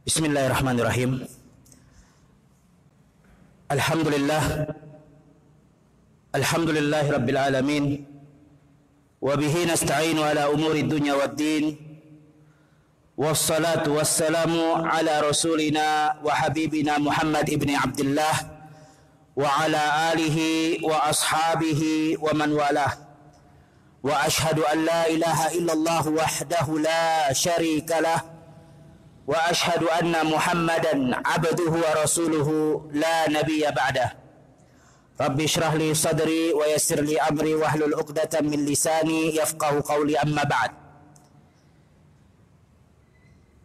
Bismillahirrahmanirrahim. Alhamdulillahi rabbil alamin. Wa bihi nasta'inu ala umuri dunya waddin. Wassalatu wassalamu ala rasulina wa habibina Muhammad ibn Abdullah wa ala alihi wa ashabihi wa man walah. Wa ashhadu an la ilaha illallah wahdahu la syarika lah. Wa ashhadu anna Muhammadan abduhu wa rasuluhu la nabiyya ba'dah. Rabbi shrah li sadri wa yassir li amri wahlul 'uqdatam min lisani yafqahu qawli, amma ba'd.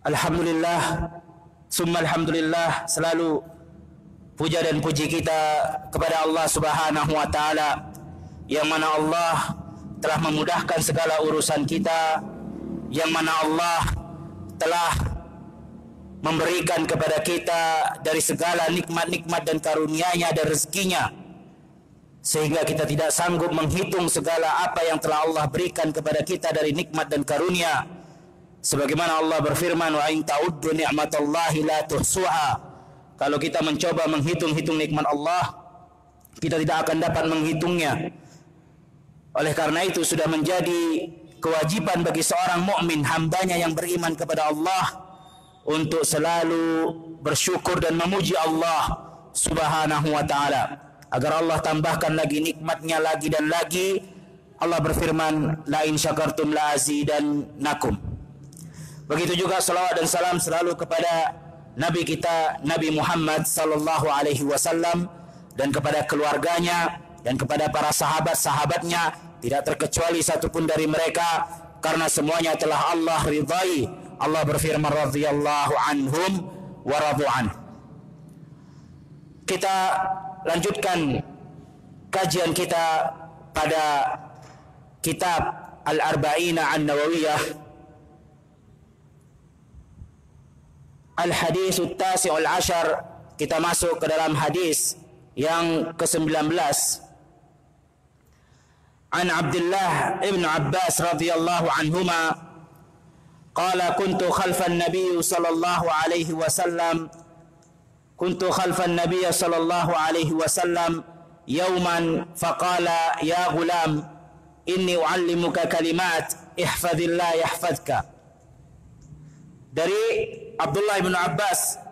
Alhamdulillah, summa alhamdulillah, selalu puja dan puji kita kepada Allah Subhanahu wa taala, yang mana Allah telah memudahkan segala urusan kita, yang mana Allah telah memberikan kepada kita dari segala nikmat-nikmat dan karunia-Nya dan rezekinya, sehingga kita tidak sanggup menghitung segala apa yang telah Allah berikan kepada kita dari nikmat dan karunia. Sebagaimana Allah berfirman, wa in ta'uddu ni'matallahi la tuhsuha. Kalau kita mencoba menghitung-hitung nikmat Allah, kita tidak akan dapat menghitungnya. Oleh karena itu sudah menjadi kewajiban bagi seorang mukmin, hambanya yang beriman kepada Allah, untuk selalu bersyukur dan memuji Allah Subhanahu wa ta'ala, agar Allah tambahkan lagi nikmatnya lagi dan lagi. Allah berfirman, la in syakartum la azidannakum. Begitu juga salawat dan salam selalu kepada Nabi kita, Nabi Muhammad sallallahu alaihi wasallam, dan kepada keluarganya dan kepada para sahabat-sahabatnya, tidak terkecuali satupun dari mereka, karena semuanya telah Allah ridai. Allah berfirman, radhiyallahu anhum wa radu an. Kita lanjutkan kajian kita pada kitab Al-Arba'ina An-Nawawiyah, Al-Hadis At-Tasi' Al-Ashar. Kita masuk ke dalam hadis yang ke-19. An Abdullah ibn Abbas radhiyallahu anhuma qala kuntu khalfan nabiy sallallahu alaihi wasallam yawman faqala ya ghulam inni uallimuka kalimat ihfazillah yahfazka. Dari Abdullah bin Abbas,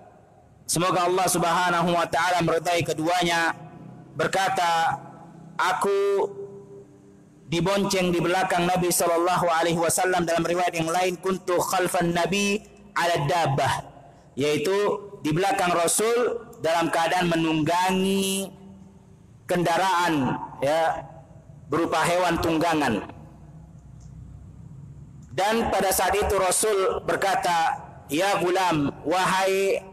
semoga Allah Subhanahu wa taala meridai keduanya, berkata, aku dibonceng di belakang Nabi sallallahu alaihi wasallam. Dalam riwayat yang lain, kuntu khalfan nabi ala dabbah, yaitu di belakang Rasul dalam keadaan menunggangi kendaraan, ya, berupa hewan tunggangan. Dan pada saat itu Rasul berkata, ya gulam, wahai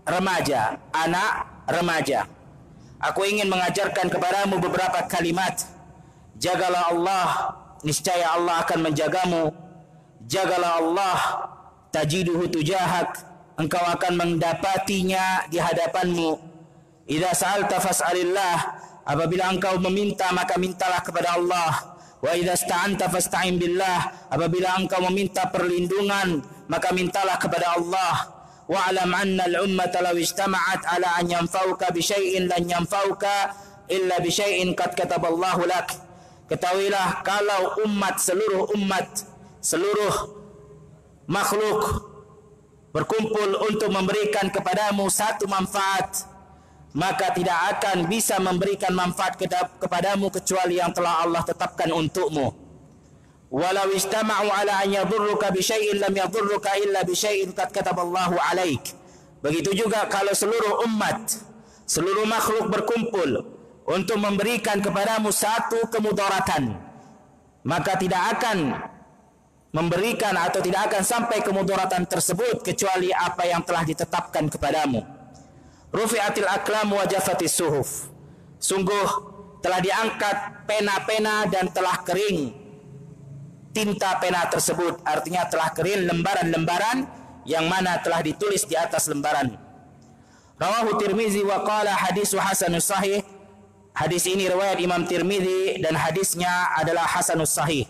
remaja, anak remaja, aku ingin mengajarkan kepadamu beberapa kalimat. Jagalah Allah, niscaya Allah akan menjagamu. Jagalah Allah, tajiduhu tujahak, engkau akan mendapatinya di hadapanmu. Idza sa'alta fas'alillah, apabila engkau meminta maka mintalah kepada Allah. Wa idza ista'anta fasta'in billah, apabila engkau meminta perlindungan maka mintalah kepada Allah. Wa'lam anna al-ummata law ijtama'at ala an yanfa'uka bi syai'in lan yanfa'uka illa bi syai'in qad kataballahu lak. Ketahuilah, kalau seluruh makhluk berkumpul untuk memberikan kepadamu satu manfaat, maka tidak akan bisa memberikan manfaat kepadamu kecuali yang telah Allah tetapkan untukmu. Walau istama'u ala an yadurruka bi syai'in lam yadurruka illa bi syai'in qad kataballahu alaik. Begitu juga kalau seluruh makhluk berkumpul untuk memberikan kepadamu satu kemudaratan, maka tidak akan memberikan atau tidak akan sampai kemudaratan tersebut kecuali apa yang telah ditetapkan kepadamu. Rufi'atil aqlam wa jaffatis suhuf. Sungguh telah diangkat pena-pena dan telah kering tinta pena tersebut. Artinya telah kering lembaran-lembaran yang mana telah ditulis di atas lembaran. Rawahu Tirmizi wa qala hadisu hasanus sahih. Hadis ini riwayat Imam Tirmizi dan hadisnya adalah hasanus sahih.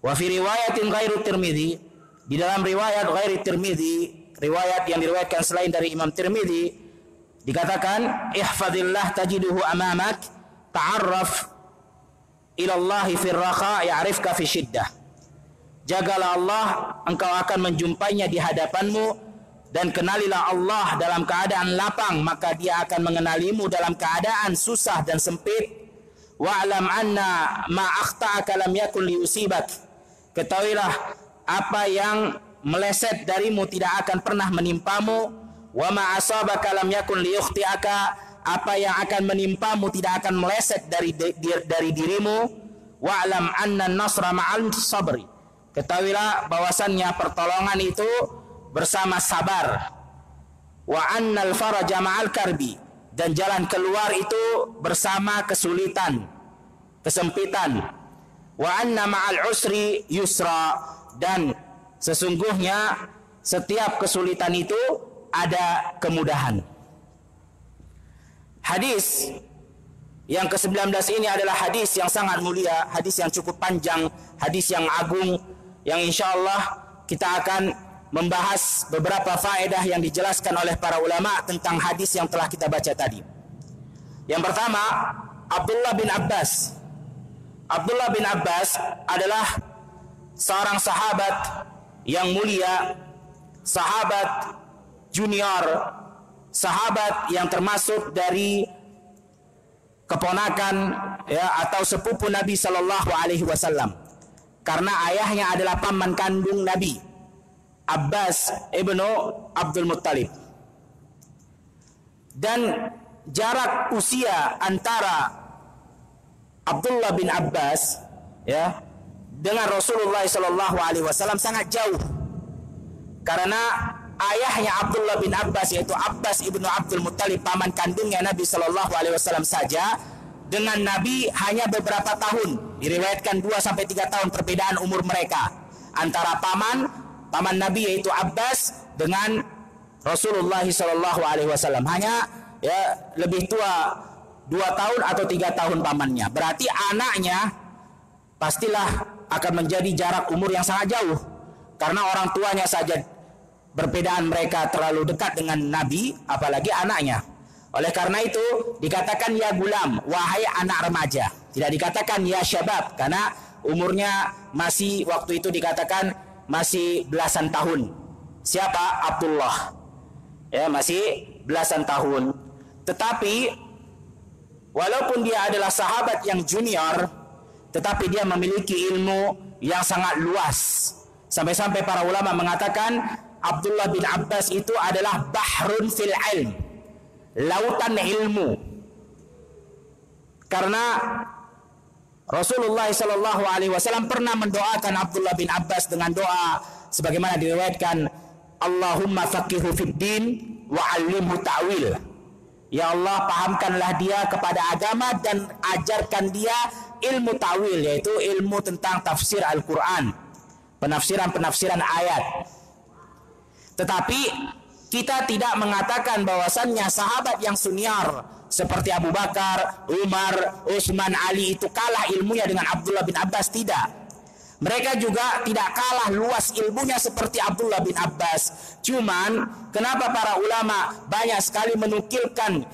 Wa fi riwayatin ghairu Tirmizi, di dalam riwayat ghairi Tirmizi riwayat yang diriwayatkan selain dari Imam Tirmidzi dikatakan ihfazillah tajiduhu amamak ta'arraf ila Allah fi raha ya'rifka fi syiddah. Jagalah Allah, engkau akan menjumpainya di hadapanmu, dan kenalilah Allah dalam keadaan lapang, maka dia akan mengenalimu dalam keadaan susah dan sempit. Wa'lam anna ma akhta'aka lam yakun liyusibak. Ketahuilah apa yang meleset darimu tidak akan pernah menimpamu. Wa ma asabaka lam yakun liyukhti'aka. Apa yang akan menimpamu tidak akan meleset dari dirimu. Wa'lam anna an-nasra ma'al sabri. Ketahuilah bahwasannya pertolongan itu bersama sabar. Wa annal faraja ma'al karbi. Dan jalan keluar itu bersama kesulitan, kesempitan. Wa anna ma'al usri yusra. Dan sesungguhnya setiap kesulitan itu ada kemudahan. Hadis yang ke-19 ini adalah hadis yang sangat mulia, hadis yang cukup panjang, hadis yang agung, yang insyaallah kita akan membahas beberapa faedah yang dijelaskan oleh para ulama tentang hadis yang telah kita baca tadi. Yang pertama, Abdullah bin Abbas. Abdullah bin Abbas adalah seorang sahabat yang mulia, sahabat junior, sahabat yang termasuk dari keponakan atau sepupu Nabi sallallahu alaihi wasallam. Karena ayahnya adalah paman kandung Nabi, Abbas ibnu Abdul Muttalib. Dan jarak usia antara Abdullah bin Abbas dengan Rasulullah sallallahu alaihi wasallam sangat jauh. Karena ayahnya Abdullah bin Abbas, yaitu Abbas ibnu Abdul Muttalib, paman kandungnya Nabi sallallahu alaihi wasallam saja, dengan Nabi hanya beberapa tahun. Diriwayatkan 2-3 tahun perbedaan umur mereka antara paman Nabi yaitu Abbas dengan Rasulullah sallallahu alaihi wasallam. Hanya lebih tua 2 tahun atau 3 tahun pamannya. Berarti anaknya pastilah akan menjadi jarak umur yang sangat jauh. Karena orang tuanya saja perbedaan mereka terlalu dekat dengan Nabi, apalagi anaknya. Oleh karena itu dikatakan ya gulam, wahai anak remaja. Tidak dikatakan ya syabab, karena umurnya masih waktu itu dikatakan masih belasan tahun. Siapa? Abdullah. Masih belasan tahun. Tetapi walaupun dia adalah sahabat yang junior, tetapi dia memiliki ilmu yang sangat luas. Sampai-sampai para ulama mengatakan Abdullah bin Abbas itu adalah bahrun fil ilm, lautan ilmu. Karena Rasulullah sallallahu alaihi wasallam pernah mendoakan Abdullah bin Abbas dengan doa sebagaimana diriwayatkan, Allahumma faqihu fid din wa 'allimhu ta'wil. Ya Allah, pahamkanlah dia kepada agama dan ajarkan dia ilmu ta'wil, yaitu ilmu tentang tafsir Al-Qur'an, penafsiran ayat. Tetapi kita tidak mengatakan bahwasannya sahabat yang senior seperti Abu Bakar, Umar, Utsman, Ali itu kalah ilmunya dengan Abdullah bin Abbas. Tidak. Mereka juga tidak kalah luas ilmunya seperti Abdullah bin Abbas. Cuman kenapa para ulama banyak sekali menukilkan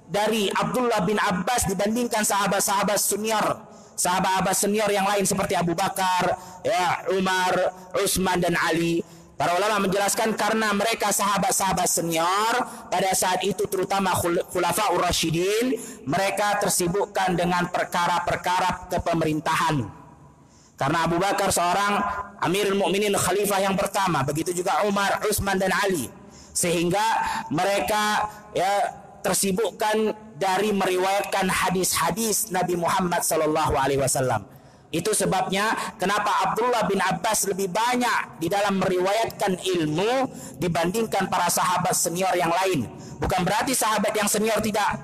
dari Abdullah bin Abbas dibandingkan sahabat-sahabat senior, sahabat senior yang lain seperti Abu Bakar, Umar, Utsman dan Ali. Para ulama menjelaskan karena mereka sahabat-sahabat senior pada saat itu, terutama Khulafaur Rasyidin, mereka tersibukkan dengan perkara-perkara kepemerintahan. Karena Abu Bakar seorang Amirul Mukminin, khalifah yang pertama, begitu juga Umar, Utsman dan Ali. Sehingga mereka tersibukkan dari meriwayatkan hadis-hadis Nabi Muhammad sallallahu alaihi wasallam. Itu sebabnya kenapa Abdullah bin Abbas lebih banyak di dalam meriwayatkan ilmu dibandingkan para sahabat senior yang lain. Bukan berarti sahabat yang senior tidak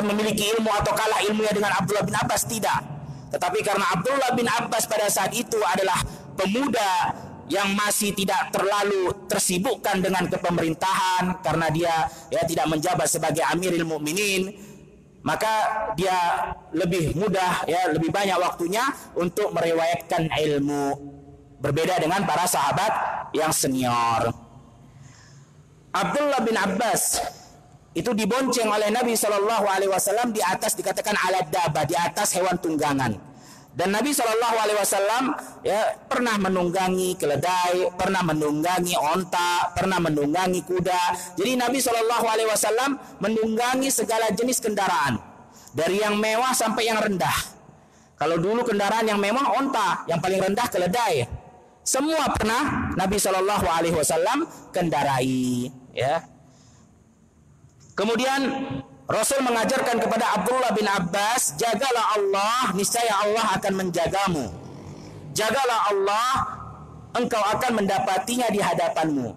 memiliki ilmu atau kalah ilmunya dengan Abdullah bin Abbas, tidak. Tetapi karena Abdullah bin Abbas pada saat itu adalah pemuda yang masih tidak terlalu tersibukkan dengan kepemerintahan, karena dia tidak menjabat sebagai Amirul Mukminin, maka dia lebih mudah, lebih banyak waktunya untuk meriwayatkan ilmu, berbeda dengan para sahabat yang senior. Abdullah bin Abbas itu dibonceng oleh Nabi Shallallahu Alaihi Wasallam di atas, dikatakan alat daba, di atas hewan tunggangan. Dan Nabi Shallallahu Alaihi Wasallam ya pernah menunggangi keledai, pernah menunggangi onta, pernah menunggangi kuda. Jadi Nabi Shallallahu Alaihi Wasallam menunggangi segala jenis kendaraan, dari yang mewah sampai yang rendah. Kalau dulu kendaraan yang mewah onta, yang paling rendah keledai. Semua pernah Nabi Shallallahu Alaihi Wasallam kendarai. Ya. Kemudian Rasul mengajarkan kepada Abdullah bin Abbas, jagalah Allah, niscaya Allah akan menjagamu. Jagalah Allah, engkau akan mendapatinya di hadapanmu.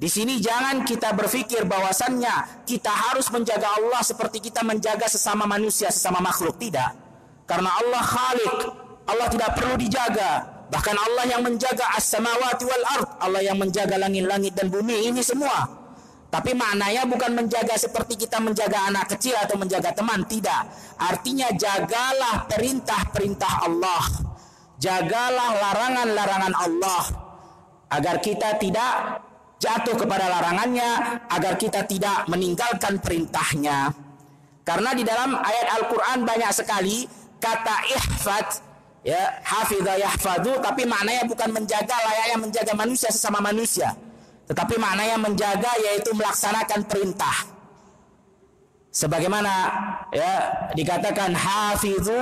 Di sini jangan kita berpikir bahwasannya kita harus menjaga Allah seperti kita menjaga sesama manusia, sesama makhluk. Tidak. Karena Allah Khalik, Allah tidak perlu dijaga. Bahkan Allah yang menjaga as-samawati wal ard, Allah yang menjaga langit-langit dan bumi ini semua. Tapi maknanya bukan menjaga seperti kita menjaga anak kecil atau menjaga teman, tidak. Artinya jagalah perintah-perintah Allah, jagalah larangan-larangan Allah, agar kita tidak jatuh kepada larangannya, agar kita tidak meninggalkan perintahnya. Karena di dalam ayat Al-Quran banyak sekali kata ihfad, ya, hafidha yahfadu, tapi maknanya bukan menjaga layaknya menjaga manusia sesama manusia, tetapi maknanya menjaga yaitu melaksanakan perintah. Sebagaimana ya dikatakan hafidhu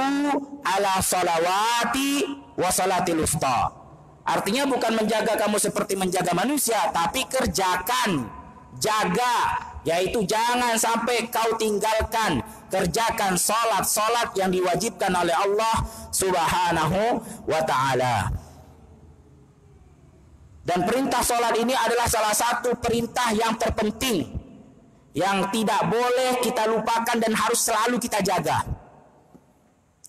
ala salawati wa salatil usta. Artinya bukan menjaga kamu seperti menjaga manusia, tapi kerjakan, jaga, yaitu jangan sampai kau tinggalkan, kerjakan salat yang diwajibkan oleh Allah Subhanahu wa ta'ala. Dan perintah sholat ini adalah salah satu perintah yang terpenting, yang tidak boleh kita lupakan dan harus selalu kita jaga.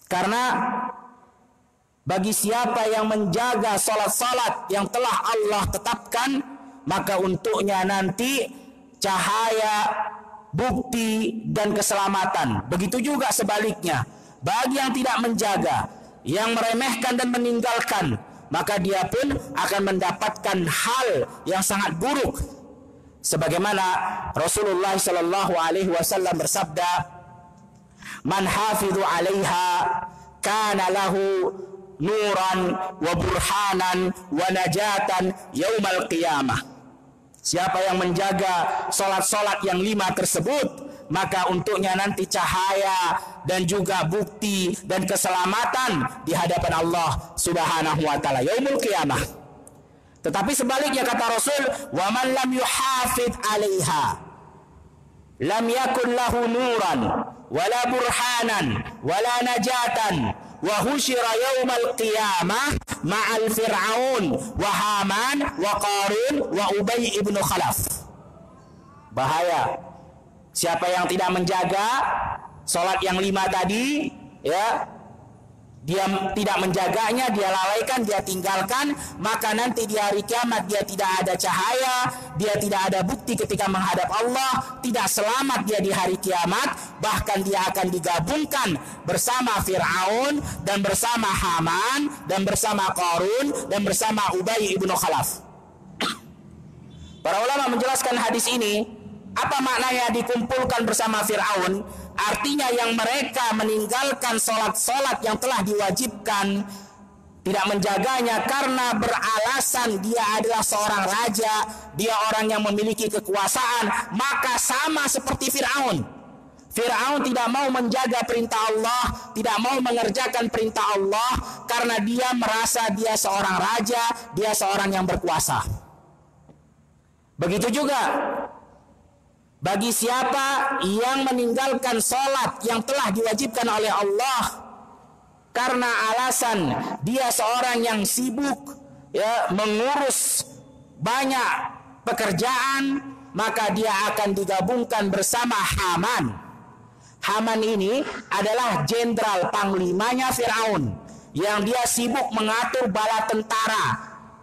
Karena bagi siapa yang menjaga sholat-sholat yang telah Allah tetapkan, maka untuknya nanti cahaya, bukti, dan keselamatan. Begitu juga sebaliknya, bagi yang tidak menjaga, yang meremehkan dan meninggalkan, maka dia pun akan mendapatkan hal yang sangat buruk. Sebagaimana Rasulullah Shallallahu Alaihi Wasallam bersabda, "Man hafidhu 'alaiha kana lahu nuran wa burhanan wa najatan yaumal qiyamah." Siapa yang menjaga solat-solat yang 5 tersebut, maka untuknya nanti cahaya dan juga bukti dan keselamatan di hadapan Allah Subhanahu wa taala yaumul qiyamah. Tetapi sebaliknya kata Rasul, wa man lam yuhafid 'alaiha lam yakun lahu nuran wala burhanan wala najatan wa husyira yaumal qiyamah ma'al fir'aun wa haman wa qarun wa ubay ibnu khalaf. Bahaya. Siapa yang tidak menjaga sholat yang 5 tadi, ya, dia tidak menjaganya, dia lalaikan, dia tinggalkan, maka nanti di hari kiamat dia tidak ada cahaya, dia tidak ada bukti ketika menghadap Allah, tidak selamat dia di hari kiamat, bahkan dia akan digabungkan bersama Fir'aun dan bersama Haman dan bersama Qarun dan bersama Ubay ibnu Khalaf. Para ulama menjelaskan hadis ini, apa maknanya dikumpulkan bersama Fir'aun? Artinya yang mereka meninggalkan sholat-sholat yang telah diwajibkan, tidak menjaganya karena beralasan dia adalah seorang raja, dia orang yang memiliki kekuasaan, maka sama seperti Fir'aun. Fir'aun tidak mau menjaga perintah Allah, tidak mau mengerjakan perintah Allah karena dia merasa dia seorang raja, dia seorang yang berkuasa. Begitu juga bagi siapa yang meninggalkan sholat yang telah diwajibkan oleh Allah karena alasan dia seorang yang sibuk, ya, mengurus banyak pekerjaan, maka dia akan digabungkan bersama Haman. Haman ini adalah jenderal panglimanya Fir'aun, yang dia sibuk mengatur bala tentara,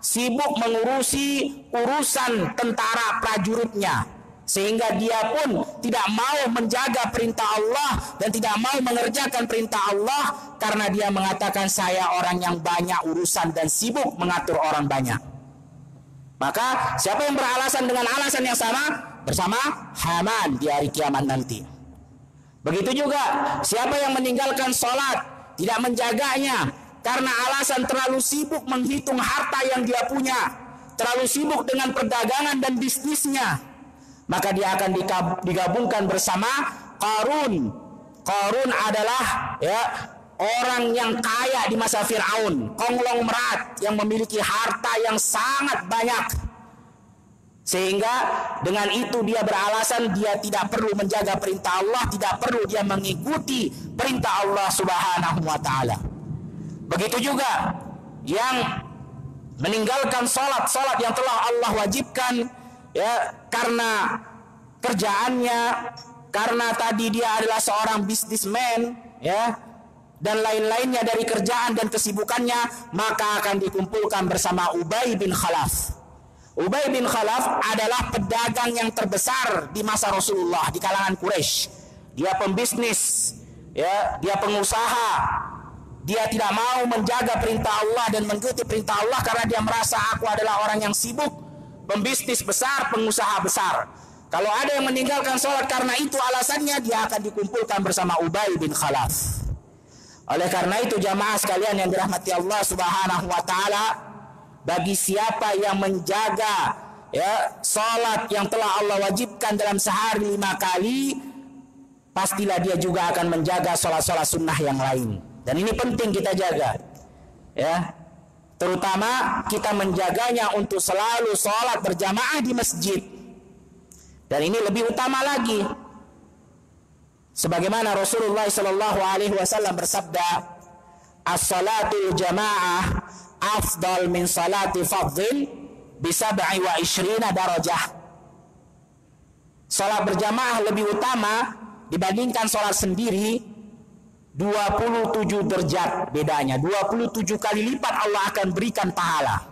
sibuk mengurusi urusan tentara prajuritnya, sehingga dia pun tidak mau menjaga perintah Allah dan tidak mau mengerjakan perintah Allah karena dia mengatakan saya orang yang banyak urusan dan sibuk mengatur orang banyak. Maka siapa yang beralasan dengan alasan yang sama, bersama Haman di hari kiamat nanti. Begitu juga siapa yang meninggalkan sholat, tidak menjaganya karena alasan terlalu sibuk menghitung harta yang dia punya, terlalu sibuk dengan perdagangan dan bisnisnya, maka dia akan digabungkan bersama Qarun. Qarun adalah orang yang kaya di masa Fir'aun, konglomerat yang memiliki harta yang sangat banyak. Sehingga dengan itu dia beralasan dia tidak perlu menjaga perintah Allah, tidak perlu dia mengikuti perintah Allah Subhanahu wa taala. Begitu juga yang meninggalkan salat yang telah Allah wajibkan karena kerjaannya, karena tadi dia adalah seorang bisnismen dan lain-lainnya dari kerjaan dan kesibukannya, maka akan dikumpulkan bersama Ubay bin Khalaf. Ubay bin Khalaf adalah pedagang yang terbesar di masa Rasulullah di kalangan Quraisy. Dia pembisnis, dia pengusaha. Dia tidak mau menjaga perintah Allah dan mengikuti perintah Allah karena dia merasa aku adalah orang yang sibuk, pembisnis besar, pengusaha besar. Kalau ada yang meninggalkan sholat karena itu alasannya, dia akan dikumpulkan bersama Ubay bin Khalaf. Oleh karena itu jamaah sekalian yang dirahmati Allah Subhanahu wa taala, bagi siapa yang menjaga salat yang telah Allah wajibkan dalam sehari 5 kali, pastilah dia juga akan menjaga salat-salat sunnah yang lain. Dan ini penting kita jaga, terutama kita menjaganya untuk selalu salat berjamaah di masjid. Dan ini lebih utama lagi, sebagaimana Rasulullah SAW bersabda, as-salatul jamaah afdal min salati fadhil bisab'i wa ishrina darajah. Salat berjamaah lebih utama dibandingkan salat sendiri, 27 derajat bedanya, 27 kali lipat Allah akan berikan pahala.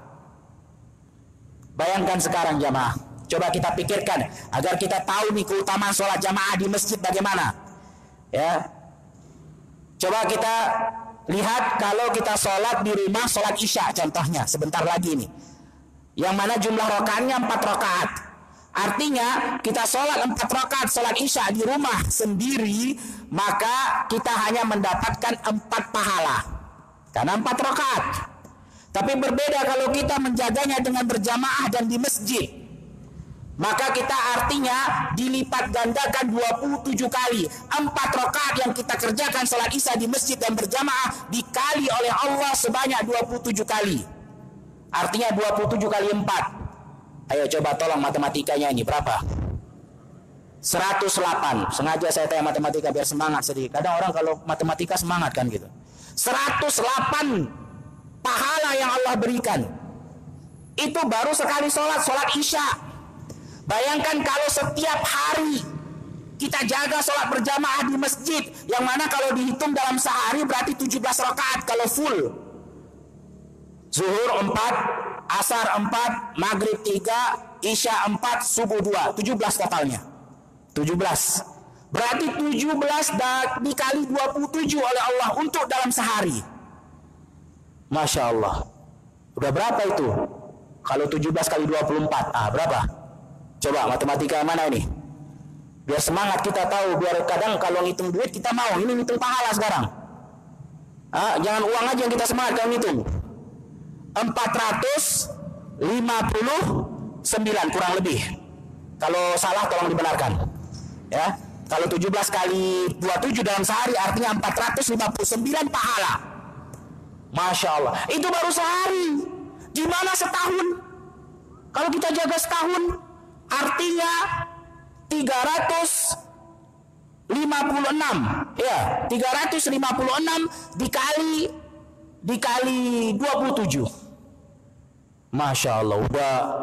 Bayangkan sekarang jamaah, coba kita pikirkan agar kita tahu nih keutamaan salat jamaah di masjid bagaimana. Coba kita lihat kalau kita sholat di rumah, sholat isya contohnya sebentar lagi nih, yang mana jumlah rakaatnya 4 rakaat. Artinya kita sholat 4 rakaat sholat isya di rumah sendiri, maka kita hanya mendapatkan 4 pahala karena 4 rakaat. Tapi berbeda kalau kita menjaganya dengan berjamaah dan di masjid, maka kita artinya dilipat gandakan 27 kali. 4 rakaat yang kita kerjakan salat isya di masjid dan berjamaah dikali oleh Allah sebanyak 27 kali. Artinya 27 kali 4. Ayo coba tolong matematikanya ini berapa? 108. Sengaja saya tanya matematika biar semangat sedikit. Kadang orang kalau matematika semangat kan gitu. 108 pahala yang Allah berikan. Itu baru sekali salat isya. Bayangkan kalau setiap hari kita jaga sholat berjamaah di masjid, yang mana kalau dihitung dalam sehari berarti 17 rakaat kalau full. Zuhur 4, asar 4, maghrib 3, isya 4, subuh 2, 17 totalnya. 17. Berarti 17 dikali 27 oleh Allah untuk dalam sehari. Masya Allah. Udah berapa itu? Kalau 17 kali 24, berapa? Coba matematika yang mana ini? Biar semangat kita tahu, biar kadang kalau ngitung duit kita mau, ini ngitung pahala sekarang. Jangan uang aja yang kita semangat kalau ngitung. 459 kurang lebih. Kalau salah tolong dibenarkan. Ya. Kalau 17 kali 27 dalam sehari artinya 459 pahala. Masya Allah. Itu baru sehari. Gimana setahun? Kalau kita jaga setahun, artinya 356. Ya, 356 dikali 27. Masya Allah, udah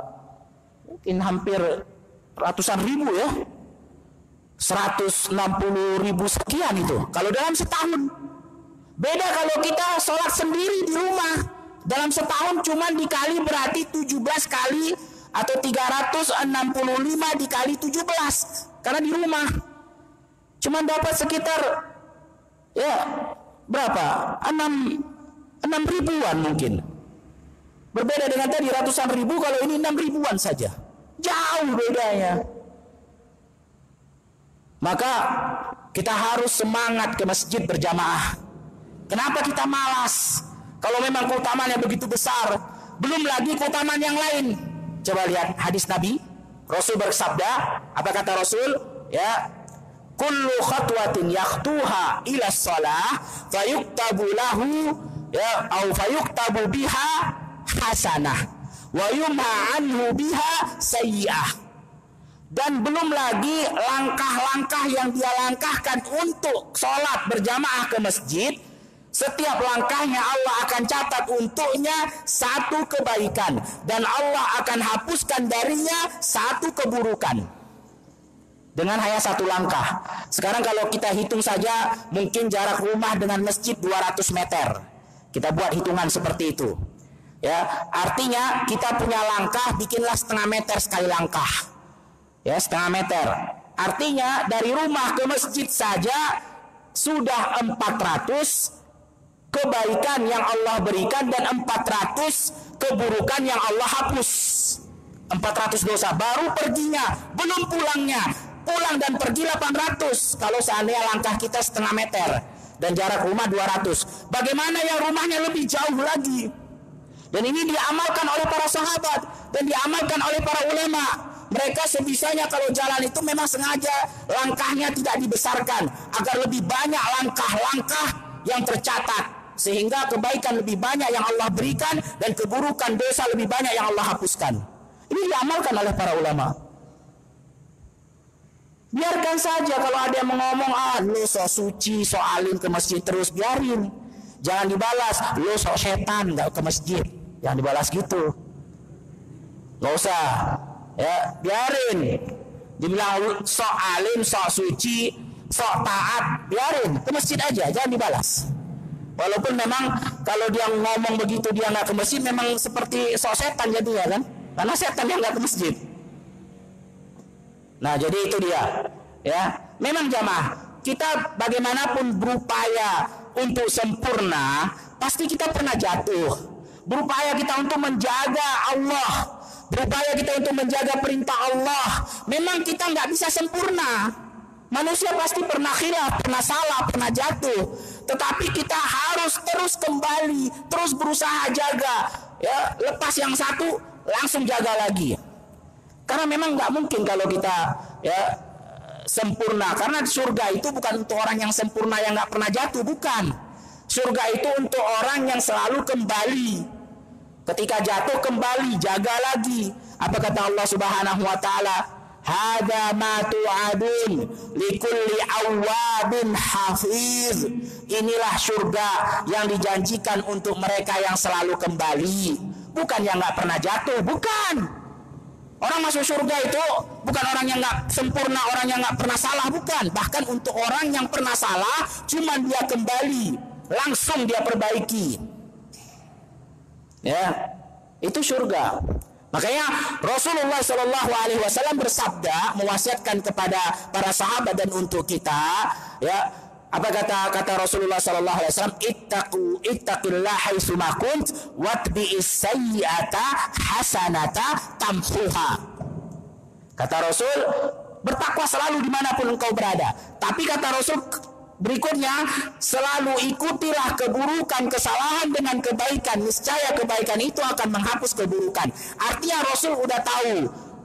mungkin hampir ratusan ribu ya. 160.000 sekian itu kalau dalam setahun. Beda kalau kita sholat sendiri di rumah, dalam setahun cuman dikali berarti 17 kali atau 365 dikali 17 karena di rumah cuman dapat sekitar berapa 6 ribuan mungkin. Berbeda dengan tadi ratusan ribu, kalau ini 6 ribuan saja, jauh bedanya. Maka kita harus semangat ke masjid berjamaah. Kenapa kita malas? Kalau memang keutamaannya begitu besar, belum lagi keutamaan yang lain. Coba lihat hadis Nabi. Rasul bersabda, apa kata Rasul? Ya, kullu khatwatin yakhtuha ila shalah fayuktabu lahu ya au fayuktabu biha hasanah wa yumha anhu biha sayyi'ah. Dan belum lagi langkah-langkah yang dia langkahkan untuk sholat berjamaah ke masjid, setiap langkahnya Allah akan catat untuknya satu kebaikan, dan Allah akan hapuskan darinya satu keburukan. Dengan hanya satu langkah. Sekarang kalau kita hitung saja, mungkin jarak rumah dengan masjid 200 meter. Kita buat hitungan seperti itu. Ya, artinya kita punya langkah, bikinlah setengah meter sekali langkah. Ya, setengah meter. Artinya dari rumah ke masjid saja sudah 400 kebaikan yang Allah berikan dan 400 keburukan yang Allah hapus. 400 dosa baru perginya, belum pulangnya. Pulang dan pergi 800 kalau seandainya langkah kita setengah meter dan jarak rumah 200. Bagaimana yang rumahnya lebih jauh lagi? Dan ini diamalkan oleh para sahabat dan diamalkan oleh para ulama. Mereka sebisanya kalau jalan itu memang sengaja langkahnya tidak dibesarkan agar lebih banyak langkah-langkah yang tercatat, sehingga kebaikan lebih banyak yang Allah berikan dan keburukan dosa lebih banyak yang Allah hapuskan. Ini diamalkan oleh para ulama. Biarkan saja kalau ada yang ngomong, lu sok suci, sok alim ke masjid terus, biarin. Jangan dibalas, lu sok setan gak ke masjid. Jangan dibalas gitu. Gak usah. Ya, biarin. Dibilang sok alim, sok suci, sok taat, biarin. Ke masjid aja, jangan dibalas. Walaupun memang kalau dia ngomong begitu dia gak ke masjid, memang seperti sok setan jadinya kan. Karena setan yang gak ke masjid. Nah, jadi itu dia. Ya, memang jamaah, kita bagaimanapun berupaya untuk sempurna, pasti kita pernah jatuh. Berupaya kita untuk menjaga Allah, berupaya kita untuk menjaga perintah Allah. Memang kita nggak bisa sempurna. Manusia pasti pernah khilaf, pernah salah, pernah jatuh. Tetapi kita harus terus kembali, terus berusaha jaga. Ya, lepas yang satu, langsung jaga lagi. Karena memang nggak mungkin kalau kita ya sempurna. Karena surga itu bukan untuk orang yang sempurna yang nggak pernah jatuh, bukan. Surga itu untuk orang yang selalu kembali. Ketika jatuh kembali, jaga lagi. Apa kata Allah Subhanahu Wa Taala? Hada ma tu'adun likulli awwabin hafiz. Inilah surga yang dijanjikan untuk mereka yang selalu kembali. Bukan yang nggak pernah jatuh, bukan. Orang masuk surga itu bukan orang yang nggak sempurna, orang yang nggak pernah salah, bukan. Bahkan untuk orang yang pernah salah, cuma dia kembali, langsung dia perbaiki. Ya, itu surga. Makanya Rasulullah Shallallahu Alaihi Wasallam bersabda, mewasiatkan kepada para sahabat dan untuk kita, ya. Apa kata Rasulullah sallallahu alaihi wasallam? Ittaqillah haitsu ma kunt watbi'is sayyi'ata hasanata tamhuha. Kata Rasul, bertakwa selalu dimanapun engkau berada. Tapi kata Rasul berikutnya, selalu ikutilah keburukan, kesalahan dengan kebaikan. Niscaya kebaikan itu akan menghapus keburukan. Artinya Rasul udah tahu,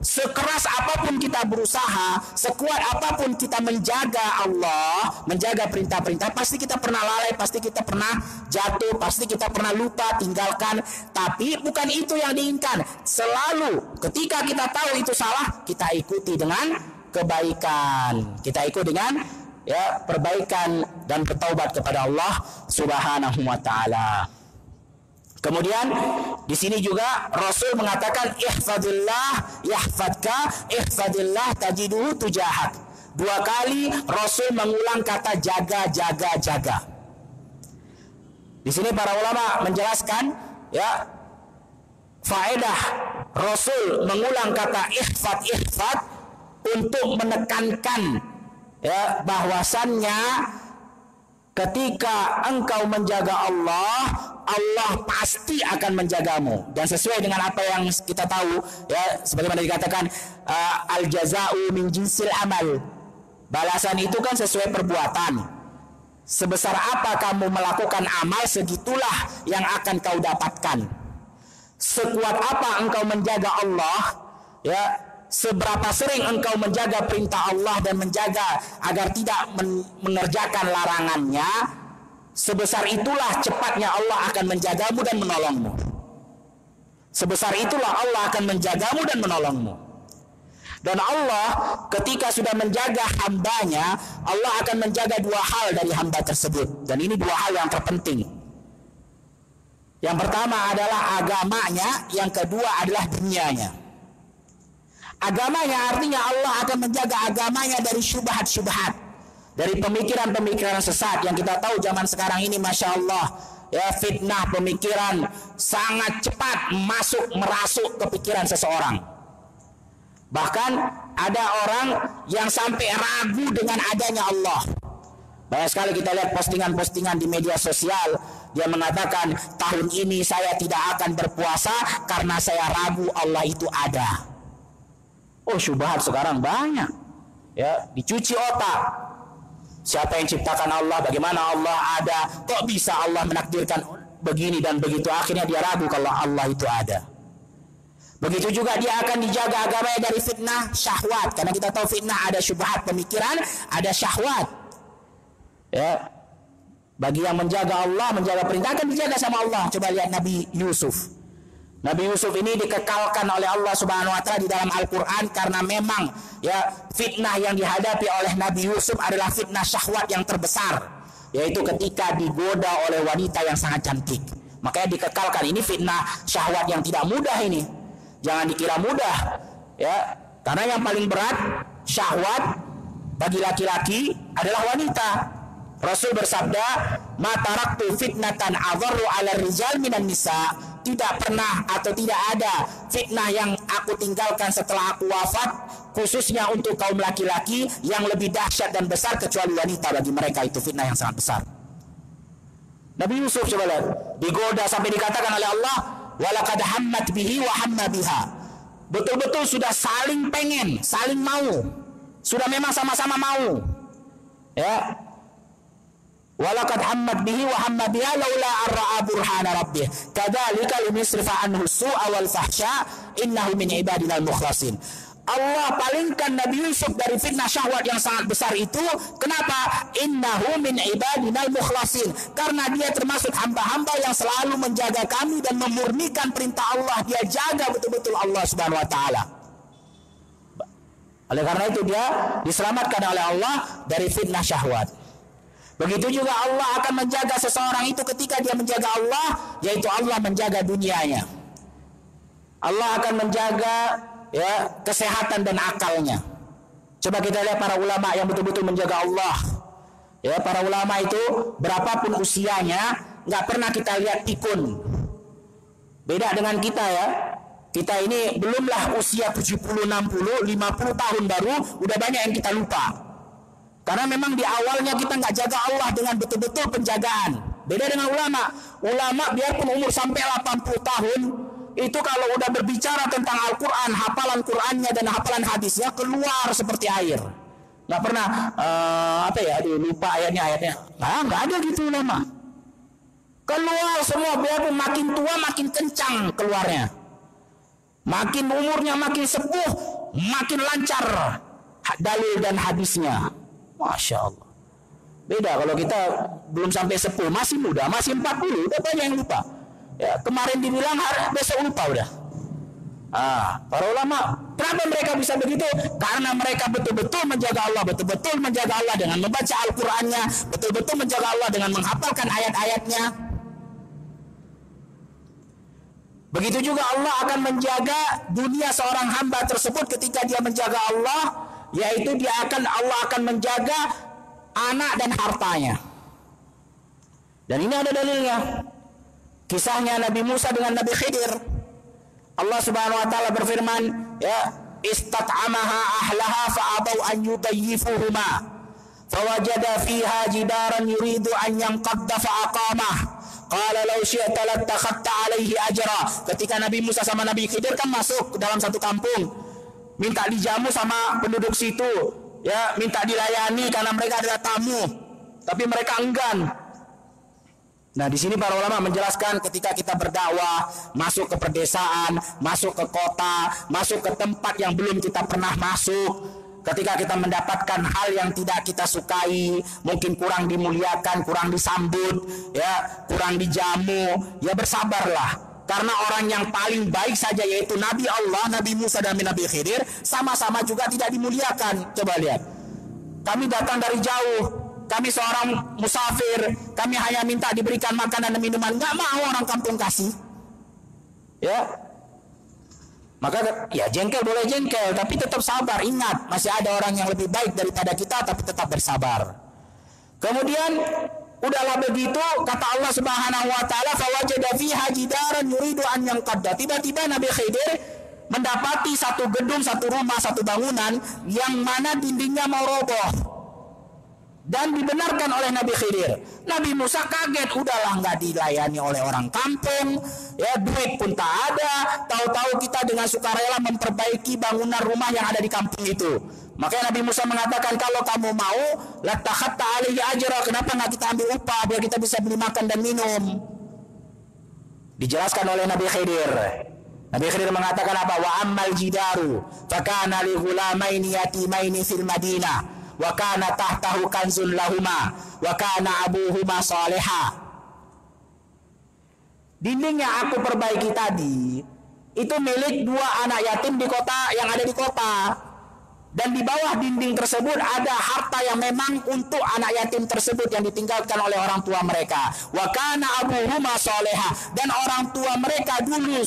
sekeras apapun kita berusaha, sekuat apapun kita menjaga Allah, menjaga perintah-perintah, pasti kita pernah lalai, pasti kita pernah jatuh, pasti kita pernah lupa, tinggalkan. Tapi bukan itu yang diinginkan. Selalu ketika kita tahu itu salah, kita ikuti dengan kebaikan. Kita ikut dengan ya perbaikan dan bertaubat kepada Allah Subhanahu wa taala. Kemudian di sini juga Rasul mengatakan ihfadillah yahfadka, ihfadillah tajiduhu tujahak. 2 kali Rasul mengulang kata jaga, jaga, jaga. Di sini para ulama menjelaskan ya faedah Rasul mengulang kata ihfad, ihfad untuk menekankan ya bahwasannya ketika engkau menjaga Allah, Allah pasti akan menjagamu. Dan sesuai dengan apa yang kita tahu ya, sebagaimana dikatakan al jaza'u min jinsil amal, Balasan itu kan sesuai perbuatan. Sebesar apa kamu melakukan amal, segitulah yang akan kau dapatkan. Sekuat apa engkau menjaga Allah, ya, seberapa sering engkau menjaga perintah Allah dan menjaga agar tidak mengerjakan larangannya, sebesar itulah cepatnya Allah akan menjagamu dan menolongmu. Sebesar itulah Allah akan menjagamu dan menolongmu. Dan Allah ketika sudah menjaga hambanya, Allah akan menjaga dua hal dari hamba tersebut. Dan ini dua hal yang terpenting. Yang pertama adalah agamanya, yang kedua adalah dunianya. Agamanya artinya Allah akan menjaga agamanya dari syubhat-syubhat, dari pemikiran-pemikiran sesat yang kita tahu zaman sekarang ini, Masya Allah, ya, fitnah pemikiran sangat cepat merasuk ke pikiran seseorang. Bahkan ada orang yang sampai ragu dengan adanya Allah. Banyak sekali kita lihat postingan-postingan di media sosial, dia mengatakan tahun ini saya tidak akan berpuasa karena saya ragu Allah itu ada. Oh, syubhat sekarang banyak, ya, dicuci otak. Siapa yang ciptakan Allah? Bagaimana Allah ada? Kok bisa Allah menakdirkan begini dan begitu? Akhirnya dia ragu kalau Allah itu ada. Begitu juga dia akan dijaga agamanya dari fitnah syahwat, karena kita tahu fitnah ada syubhat pemikiran, ada syahwat. Ya, bagi yang menjaga Allah, menjaga perintah akan dijaga sama Allah. Coba lihat Nabi Yusuf. Nabi Yusuf ini dikekalkan oleh Allah Subhanahu wa taala di dalam Al-Qur'an karena memang, ya, fitnah yang dihadapi oleh Nabi Yusuf adalah fitnah syahwat yang terbesar, yaitu ketika digoda oleh wanita yang sangat cantik. Makanya dikekalkan. Ini fitnah syahwat yang tidak mudah ini. Jangan dikira mudah, ya. Karena yang paling berat syahwat bagi laki-laki adalah wanita. Rasul bersabda, "Ma taraktu fitnatan adharru 'ala rijal minan nisa." Tidak pernah atau tidak ada fitnah yang aku tinggalkan setelah aku wafat, khususnya untuk kaum laki-laki, yang lebih dahsyat dan besar kecuali wanita. Bagi mereka itu fitnah yang sangat besar. Nabi Yusuf, coba lihat, digoda sampai dikatakan oleh Allah, walaqad hammat bihi wa hamma biha. Betul-betul sudah saling pengen, saling mau, sudah memang sama-sama mau, ya. Walaqad hammat bihi wa hamma biha laula arra'a burhana rabbih kadzalika linisrifa anhu su'a wal fahsya innahu min ibadinal mukhlasin. Allah palingkan Nabi Yusuf dari fitnah syahwat yang sangat besar itu. Kenapa? Innahu min ibadinal mukhlasin, karena dia termasuk hamba-hamba yang selalu menjaga kami dan memurnikan perintah Allah. Dia jaga betul-betul Allah Subhanahu wa taala. Oleh karena itu dia diselamatkan oleh Allah dari fitnah syahwat. Begitu juga Allah akan menjaga seseorang itu ketika dia menjaga Allah, yaitu Allah menjaga dunianya. Allah akan menjaga, ya, kesehatan dan akalnya. Coba kita lihat para ulama yang betul-betul menjaga Allah. Ya, para ulama itu berapapun usianya nggak pernah kita lihat pikun. Beda dengan kita, ya. Kita ini belumlah usia 70, 60, 50 tahun baru udah banyak yang kita lupa. Karena memang di awalnya kita nggak jaga Allah dengan betul-betul penjagaan. Beda dengan ulama. Ulama biarpun umur sampai 80 tahun, itu kalau udah berbicara tentang Al-Quran, hafalan Qurannya dan hafalan hadisnya keluar seperti air. Nggak pernah, lupa ayatnya. Nah, nggak ada gitu ulama. Keluar semua, biarpun makin tua makin kencang keluarnya. Makin umurnya makin sepuh, makin lancar dalil dan hadisnya. Masya Allah. Beda kalau kita belum sampai 10, masih muda, masih 40, udah banyak yang lupa. Ya, kemarin dibilang besok lupa udah. Para ulama, kenapa mereka bisa begitu? Karena mereka betul-betul menjaga Allah, betul-betul menjaga Allah dengan membaca Al-Qur'annya, betul-betul menjaga Allah dengan menghafalkan ayat-ayatnya. Begitu juga Allah akan menjaga dunia seorang hamba tersebut ketika dia menjaga Allah, yaitu Allah akan menjaga anak dan hartanya. Dan ini ada dalilnya. Kisahnya Nabi Musa dengan Nabi Khidir. Allah Subhanahu wa taala berfirman, ya, istat'amaha ahlaha fa'abau an yudayyifuhuma fawajada fiha jidaran yuridu an yanqadda fa'aqamah qala law syi'ta lattakhadta alaihi ajra. Ketika Nabi Musa sama Nabi Khidir kan masuk ke dalam satu kampung, minta dijamu sama penduduk situ. ya minta dilayani karena mereka adalah tamu, tapi mereka enggan. Nah, di sini para ulama menjelaskan ketika kita berdakwah, masuk ke pedesaan, masuk ke kota, masuk ke tempat yang belum kita pernah masuk, ketika kita mendapatkan hal yang tidak kita sukai, mungkin kurang dimuliakan, kurang disambut, ya, kurang dijamu, ya bersabarlah. Karena orang yang paling baik saja yaitu Nabi Allah, Nabi Musa dan Nabi Khidir, sama-sama juga tidak dimuliakan. Coba lihat. Kami datang dari jauh, kami seorang musafir, kami hanya minta diberikan makanan dan minuman, nggak mau orang kampung kasih. Ya. Maka ya jengkel boleh jengkel, tapi tetap sabar. Ingat, masih ada orang yang lebih baik daripada kita, tapi tetap bersabar. Kemudian udahlah begitu, kata Allah Subhanahu wa taala, fawajada fiha jidaran yuridu an yanqadda. Tiba-tiba Nabi Khidir mendapati satu gedung, satu rumah, satu bangunan yang mana dindingnya mau roboh. Dan dibenarkan oleh Nabi Khidir. Nabi Musa kaget, udahlah nggak dilayani oleh orang kampung, ya duit pun tak ada. Tahu-tahu kita dengan sukarela memperbaiki bangunan rumah yang ada di kampung itu. Makanya Nabi Musa mengatakan, kalau kamu mau, latakhatta alaihi ajra, kenapa nggak kita ambil upah biar kita bisa beli makan dan minum? Dijelaskan oleh Nabi Khidir. Nabi Khidir mengatakan apa? Wa ammal jidaru fakana li ghulamaini yatimaini fil Madinah wa kana tahtahu kanzun lahuma wa kana abuhuma salihah. Dinding yang aku perbaiki tadi itu milik dua anak yatim di kota yang ada di kota. Dan di bawah dinding tersebut ada harta yang memang untuk anak yatim tersebut yang ditinggalkan oleh orang tua mereka. Wa kana abuhuma salihah, dan orang tua mereka dulu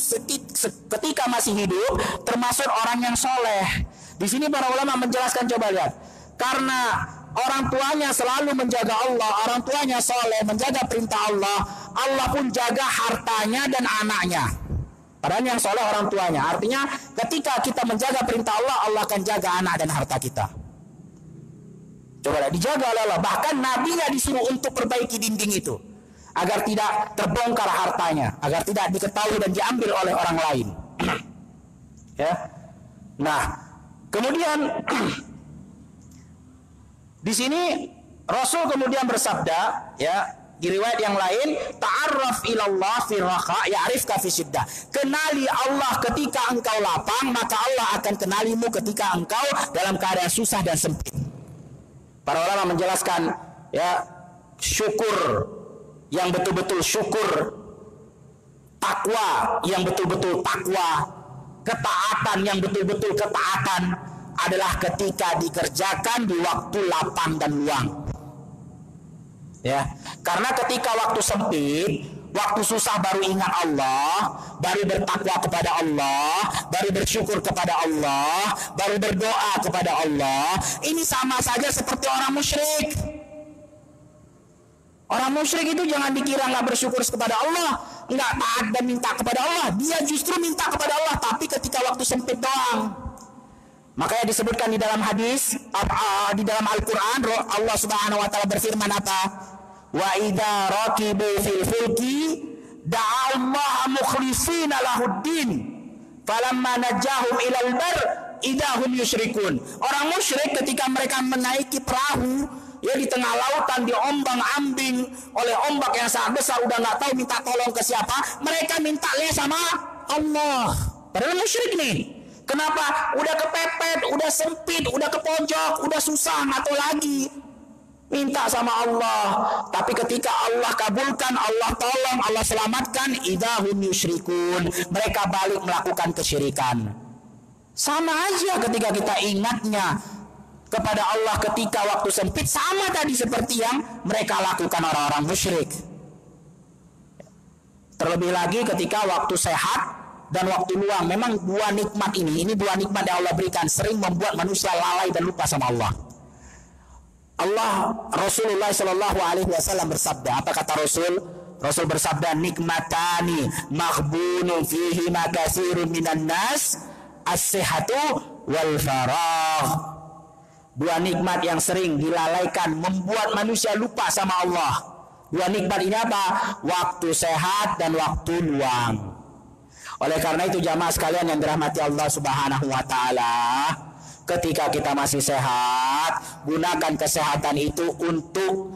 ketika masih hidup termasuk orang yang soleh. Di sini para ulama menjelaskan, coba lihat. Karena orang tuanya selalu menjaga Allah, orang tuanya soleh, menjaga perintah Allah, Allah pun jaga hartanya dan anaknya. Padahal yang soleh orang tuanya. Artinya ketika kita menjaga perintah Allah, Allah akan jaga anak dan harta kita. Coba lihat, dijaga oleh Allah. Bahkan nabinya disuruh untuk perbaiki dinding itu, agar tidak terbongkar hartanya, agar tidak diketahui dan diambil oleh orang lain. Ya. Nah, kemudian di sini Rasul kemudian bersabda, ya, di riwayat yang lain, ta'arraf ilallah fi raqa ya'rifka fi syiddah. Kenali Allah ketika engkau lapang, maka Allah akan kenalimu ketika engkau dalam keadaan susah dan sempit. Para ulama menjelaskan, ya, syukur yang betul-betul syukur, takwa yang betul-betul takwa, ketaatan yang betul-betul ketaatan adalah ketika dikerjakan di waktu lapang dan luang. Ya, karena ketika waktu sempit, waktu susah baru ingat Allah, baru bertakwa kepada Allah, baru bersyukur kepada Allah, baru berdoa kepada Allah. Ini sama saja seperti orang musyrik. Orang musyrik itu jangan dikira nggak bersyukur kepada Allah, nggak taat dan minta kepada Allah. Dia justru minta kepada Allah, tapi ketika waktu sempit doang. Makanya disebutkan di dalam hadis, di dalam Al-Quran, Allah Subhanahu Wa Taala berfirman apa? Wa idza raqibu fil fulki da'allaha mukhlishina lahuddin falamma najahum ilal bar idahum yusyrikun. Orang musyrik ketika mereka menaiki perahu, ya, di tengah lautan diombang-ambing oleh ombak yang sangat besar, udah nggak tahu minta tolong ke siapa, mereka minta sama Allah. Padahal musyrik nih. Kenapa? Udah kepepet, udah sempit, udah ke pojok, udah susah, nggak tahu lagi. Minta sama Allah. Tapi ketika Allah kabulkan, Allah tolong, Allah selamatkan, idahum yusyrikun. Mereka balik melakukan kesyirikan. Sama aja ketika kita ingatnya kepada Allah ketika waktu sempit, sama tadi seperti yang mereka lakukan orang-orang musyrik. Terlebih lagi ketika waktu sehat dan waktu luang. Memang dua nikmat ini dua nikmat yang Allah berikan sering membuat manusia lalai dan lupa sama Allah. Rasulullah Shallallahu Alaihi Wasallam bersabda, apa kata Rasul? Rasul bersabda, nikmatani maghbunun fihi ma katsirun minan nas, as-sihhatu wal faragh. Dua nikmat yang sering dilalaikan, membuat manusia lupa sama Allah. Dua nikmat ini apa? Waktu sehat dan waktu luang. Oleh karena itu jamaah sekalian yang dirahmati Allah Subhanahu wa taala, Ketika kita masih sehat, gunakan kesehatan itu untuk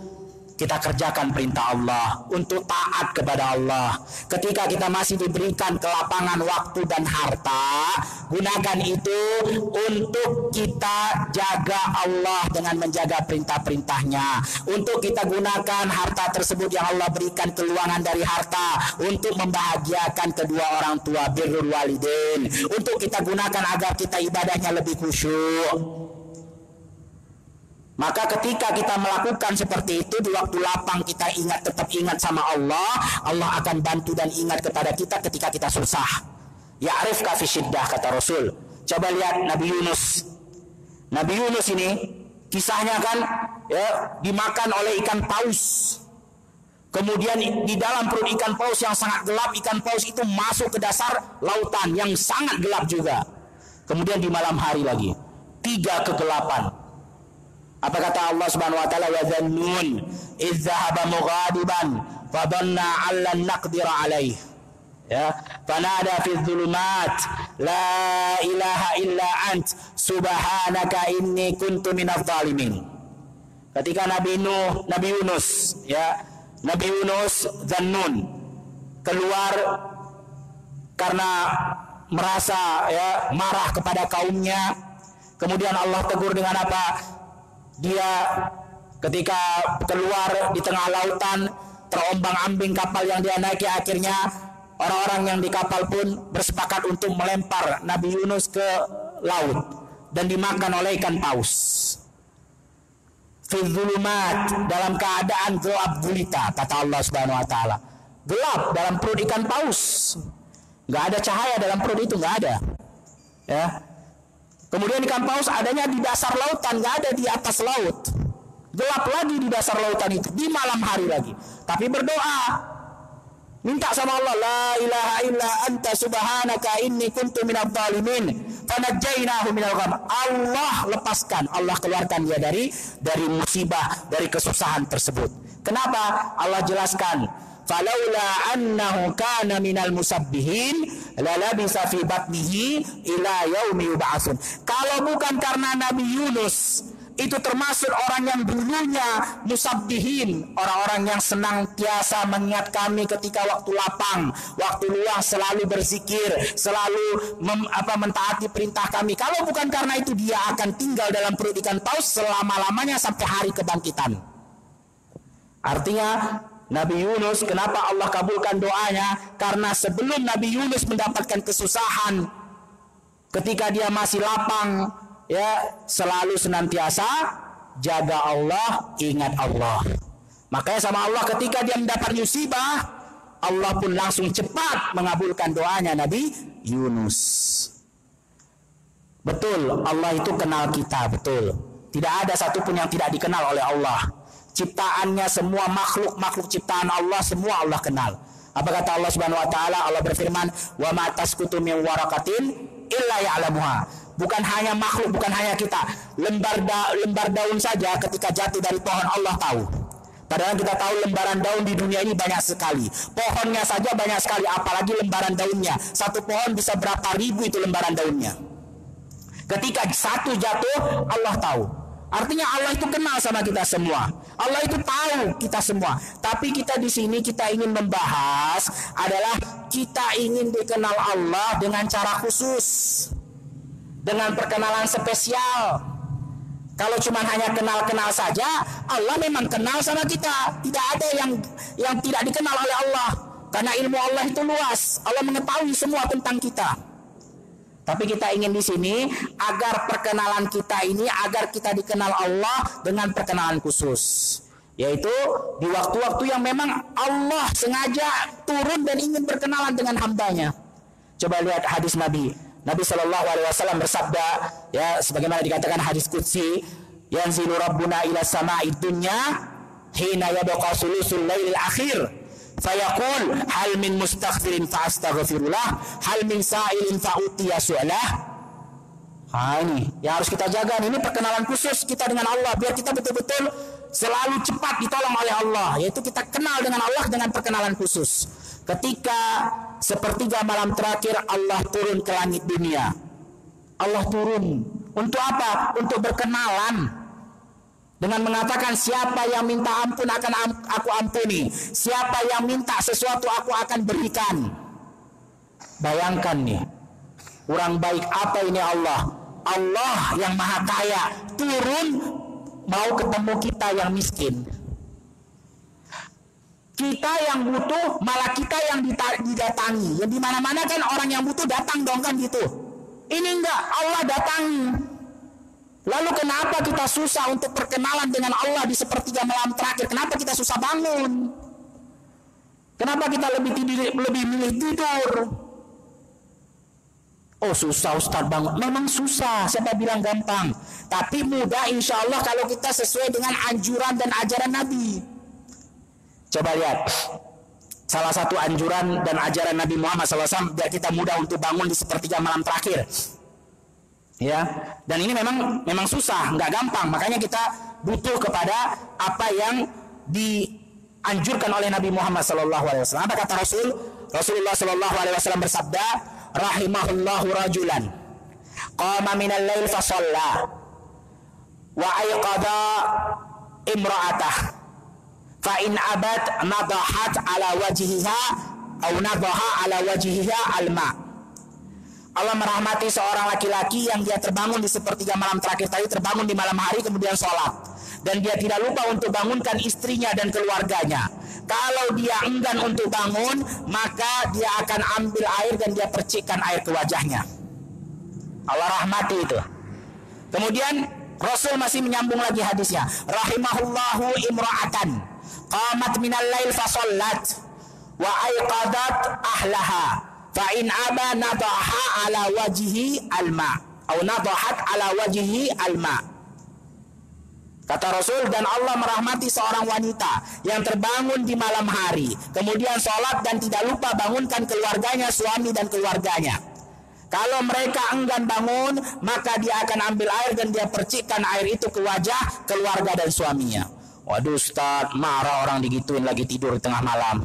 kita kerjakan perintah Allah, untuk taat kepada Allah. Ketika kita masih diberikan kelapangan waktu dan harta, gunakan itu untuk kita jaga Allah dengan menjaga perintah-perintahnya. Untuk kita gunakan harta tersebut yang Allah berikan keluangan dari harta untuk membahagiakan kedua orang tua, birrul walidain. Untuk kita gunakan agar kita ibadahnya lebih khusyuk. Maka ketika kita melakukan seperti itu di waktu lapang, kita tetap ingat sama Allah, Allah akan bantu dan ingat kepada kita ketika kita susah. Ya'rifka fi syiddah, kata Rasul. Coba lihat Nabi Yunus. Nabi Yunus ini kisahnya kan ya, dimakan oleh ikan paus. Kemudian di dalam perut ikan paus yang sangat gelap, ikan paus itu masuk ke dasar lautan yang sangat gelap juga. Kemudian di malam hari lagi, 3 kegelapan. Apa kata Allah Subhanahu wa taala, wa dhannun idz dhahaba mughadiban fa dhanna 'allan naqdira 'alaihi, ya, fanada fi dhulumat la ilaha illa ant subhanaka inni kuntu minadh dhalimin. Ketika Nabi Yunus, ya, Nabi Yunus Dhannun keluar karena merasa ya marah kepada kaumnya. Kemudian Allah tegur dengan apa? Dia ketika keluar di tengah lautan, terombang-ambing kapal yang dia naiki, akhirnya orang-orang yang di kapal pun bersepakat untuk melempar Nabi Yunus ke laut dan dimakan oleh ikan paus. Fi dzulumat, dalam keadaan gelap gulita, kata Allah Subhanahu wa taala. Gelap dalam perut ikan paus. Enggak ada cahaya dalam perut itu, enggak ada. Ya. Kemudian ikan paus adanya di dasar lautan, nggak ada di atas laut. Gelap lagi di dasar lautan itu, di malam hari lagi. Tapi berdoa, minta sama Allah, la ilaha illa anta subhanaka inni kuntu minadh dhalimin fanajjainahu minal gham. Allah lepaskan, Allah keluarkan dia dari musibah, dari kesusahan tersebut. Kenapa? Allah jelaskan, falaula annahu kana minal musabbihin lalabisa fi batnihi ila yaumi yub'atsun. Kalau bukan karena Nabi Yunus itu termasuk orang yang dulunya musabbihin, orang-orang yang senantiasa mengingat kami ketika waktu lapang, waktu luang, selalu berzikir, selalu mentaati perintah kami. Kalau bukan karena itu, dia akan tinggal dalam perut ikan paus selama-lamanya sampai hari kebangkitan. Artinya Nabi Yunus, kenapa Allah kabulkan doanya? Karena sebelum Nabi Yunus mendapatkan kesusahan, ketika dia masih lapang, ya, selalu senantiasa jaga Allah, ingat Allah. Makanya sama Allah, ketika dia mendapat musibah, Allah pun langsung cepat mengabulkan doanya Nabi Yunus. Betul, Allah itu kenal kita, betul. Tidak ada satupun yang tidak dikenal oleh Allah. Ciptaannya semua makhluk ciptaan Allah, semua Allah kenal. Apa kata Allah Subhanahu wa taala? Allah berfirman, "Wa ma tasqutu min waraqatin illa ya'lamuha." Bukan hanya makhluk, bukan hanya kita. Lembar daun saja ketika jatuh dari pohon Allah tahu. Padahal kita tahu lembaran daun di dunia ini banyak sekali. Pohonnya saja banyak sekali, apalagi lembaran daunnya. Satu pohon bisa berapa ribu itu lembaran daunnya. Ketika satu jatuh, Allah tahu. Artinya Allah itu kenal sama kita semua. Allah itu tahu kita semua. Tapi kita di sini kita ingin membahas adalah kita ingin dikenal Allah dengan cara khusus, dengan perkenalan spesial. Kalau cuma hanya kenal-kenal saja, Allah memang kenal sama kita. Tidak ada yang tidak dikenal oleh Allah. Karena ilmu Allah itu luas. Allah mengetahui semua tentang kita. Tapi kita ingin di sini agar perkenalan kita ini, agar kita dikenal Allah dengan perkenalan khusus, yaitu di waktu-waktu yang memang Allah sengaja turun dan ingin berkenalan dengan hambanya. Coba lihat hadis Nabi Shallallahu Alaihi Wasallam bersabda, ya, sebagaimana dikatakan hadis qudsi, yanzilu rabbuna ila sama'id dunya hina yabqa sulusul lailil akhir. Fayaqul hal min mustaghfirin fa astaghfirullah, hal min sa'ilin fa utiya su'alah. Ini yang harus kita jaga. Ini perkenalan khusus kita dengan Allah, biar kita betul-betul selalu cepat ditolong oleh Allah, yaitu kita kenal dengan Allah dengan perkenalan khusus. Ketika sepertiga malam terakhir Allah turun ke langit dunia, Allah turun Untuk apa? Untuk berkenalan. Dengan mengatakan siapa yang minta ampun akan aku ampuni. Siapa yang minta sesuatu aku akan berikan. Bayangkan nih. Kurang baik apa ini Allah? Allah yang maha kaya turun mau ketemu kita yang miskin. Kita yang butuh malah kita yang didatangi. Yang dimana-mana kan orang yang butuh datang dong kan gitu. Ini enggak, Allah datangi. Lalu kenapa kita susah untuk perkenalan dengan Allah di sepertiga malam terakhir? Kenapa kita susah bangun? Kenapa kita lebih milih tidur? Oh susah Ustaz bangun. Memang susah, siapa bilang gampang. Tapi mudah insya Allah kalau kita sesuai dengan anjuran dan ajaran Nabi. Coba lihat. Salah satu anjuran dan ajaran Nabi Muhammad SAW biar kita mudah untuk bangun di sepertiga malam terakhir. Ya, dan ini memang susah, nggak gampang. Makanya kita butuh kepada apa yang dianjurkan oleh Nabi Muhammad SAW. Apa kata Rasulullah SAW bersabda, rahimahullahu rajulan qama minal lail fa shalla wa ayqadha imra'atah fa in abad nadahat ala wajhiha aw nadaha ala wajhiha alma. Allah merahmati seorang laki-laki yang dia terbangun di sepertiga malam terakhir tadi, terbangun di malam hari kemudian sholat, dan dia tidak lupa untuk bangunkan istrinya dan keluarganya. Kalau dia enggan untuk bangun, maka dia akan ambil air dan dia percikkan air ke wajahnya. Allah rahmati itu. Kemudian Rasul masih menyambung lagi hadisnya. Rahimahullahu imra'atan qamat minal lail fa shallat wa ayqadat ahlaha fa in aba nadaha ala wajhihi alma atau nadahat ala wajhihi alma. Kata Rasul, dan Allah merahmati seorang wanita yang terbangun di malam hari, kemudian sholat dan tidak lupa bangunkan keluarganya, suami dan keluarganya. Kalau mereka enggan bangun, maka dia akan ambil air dan dia percikkan air itu ke wajah keluarga dan suaminya. Waduh Ustaz, marah orang digituin lagi tidur di tengah malam.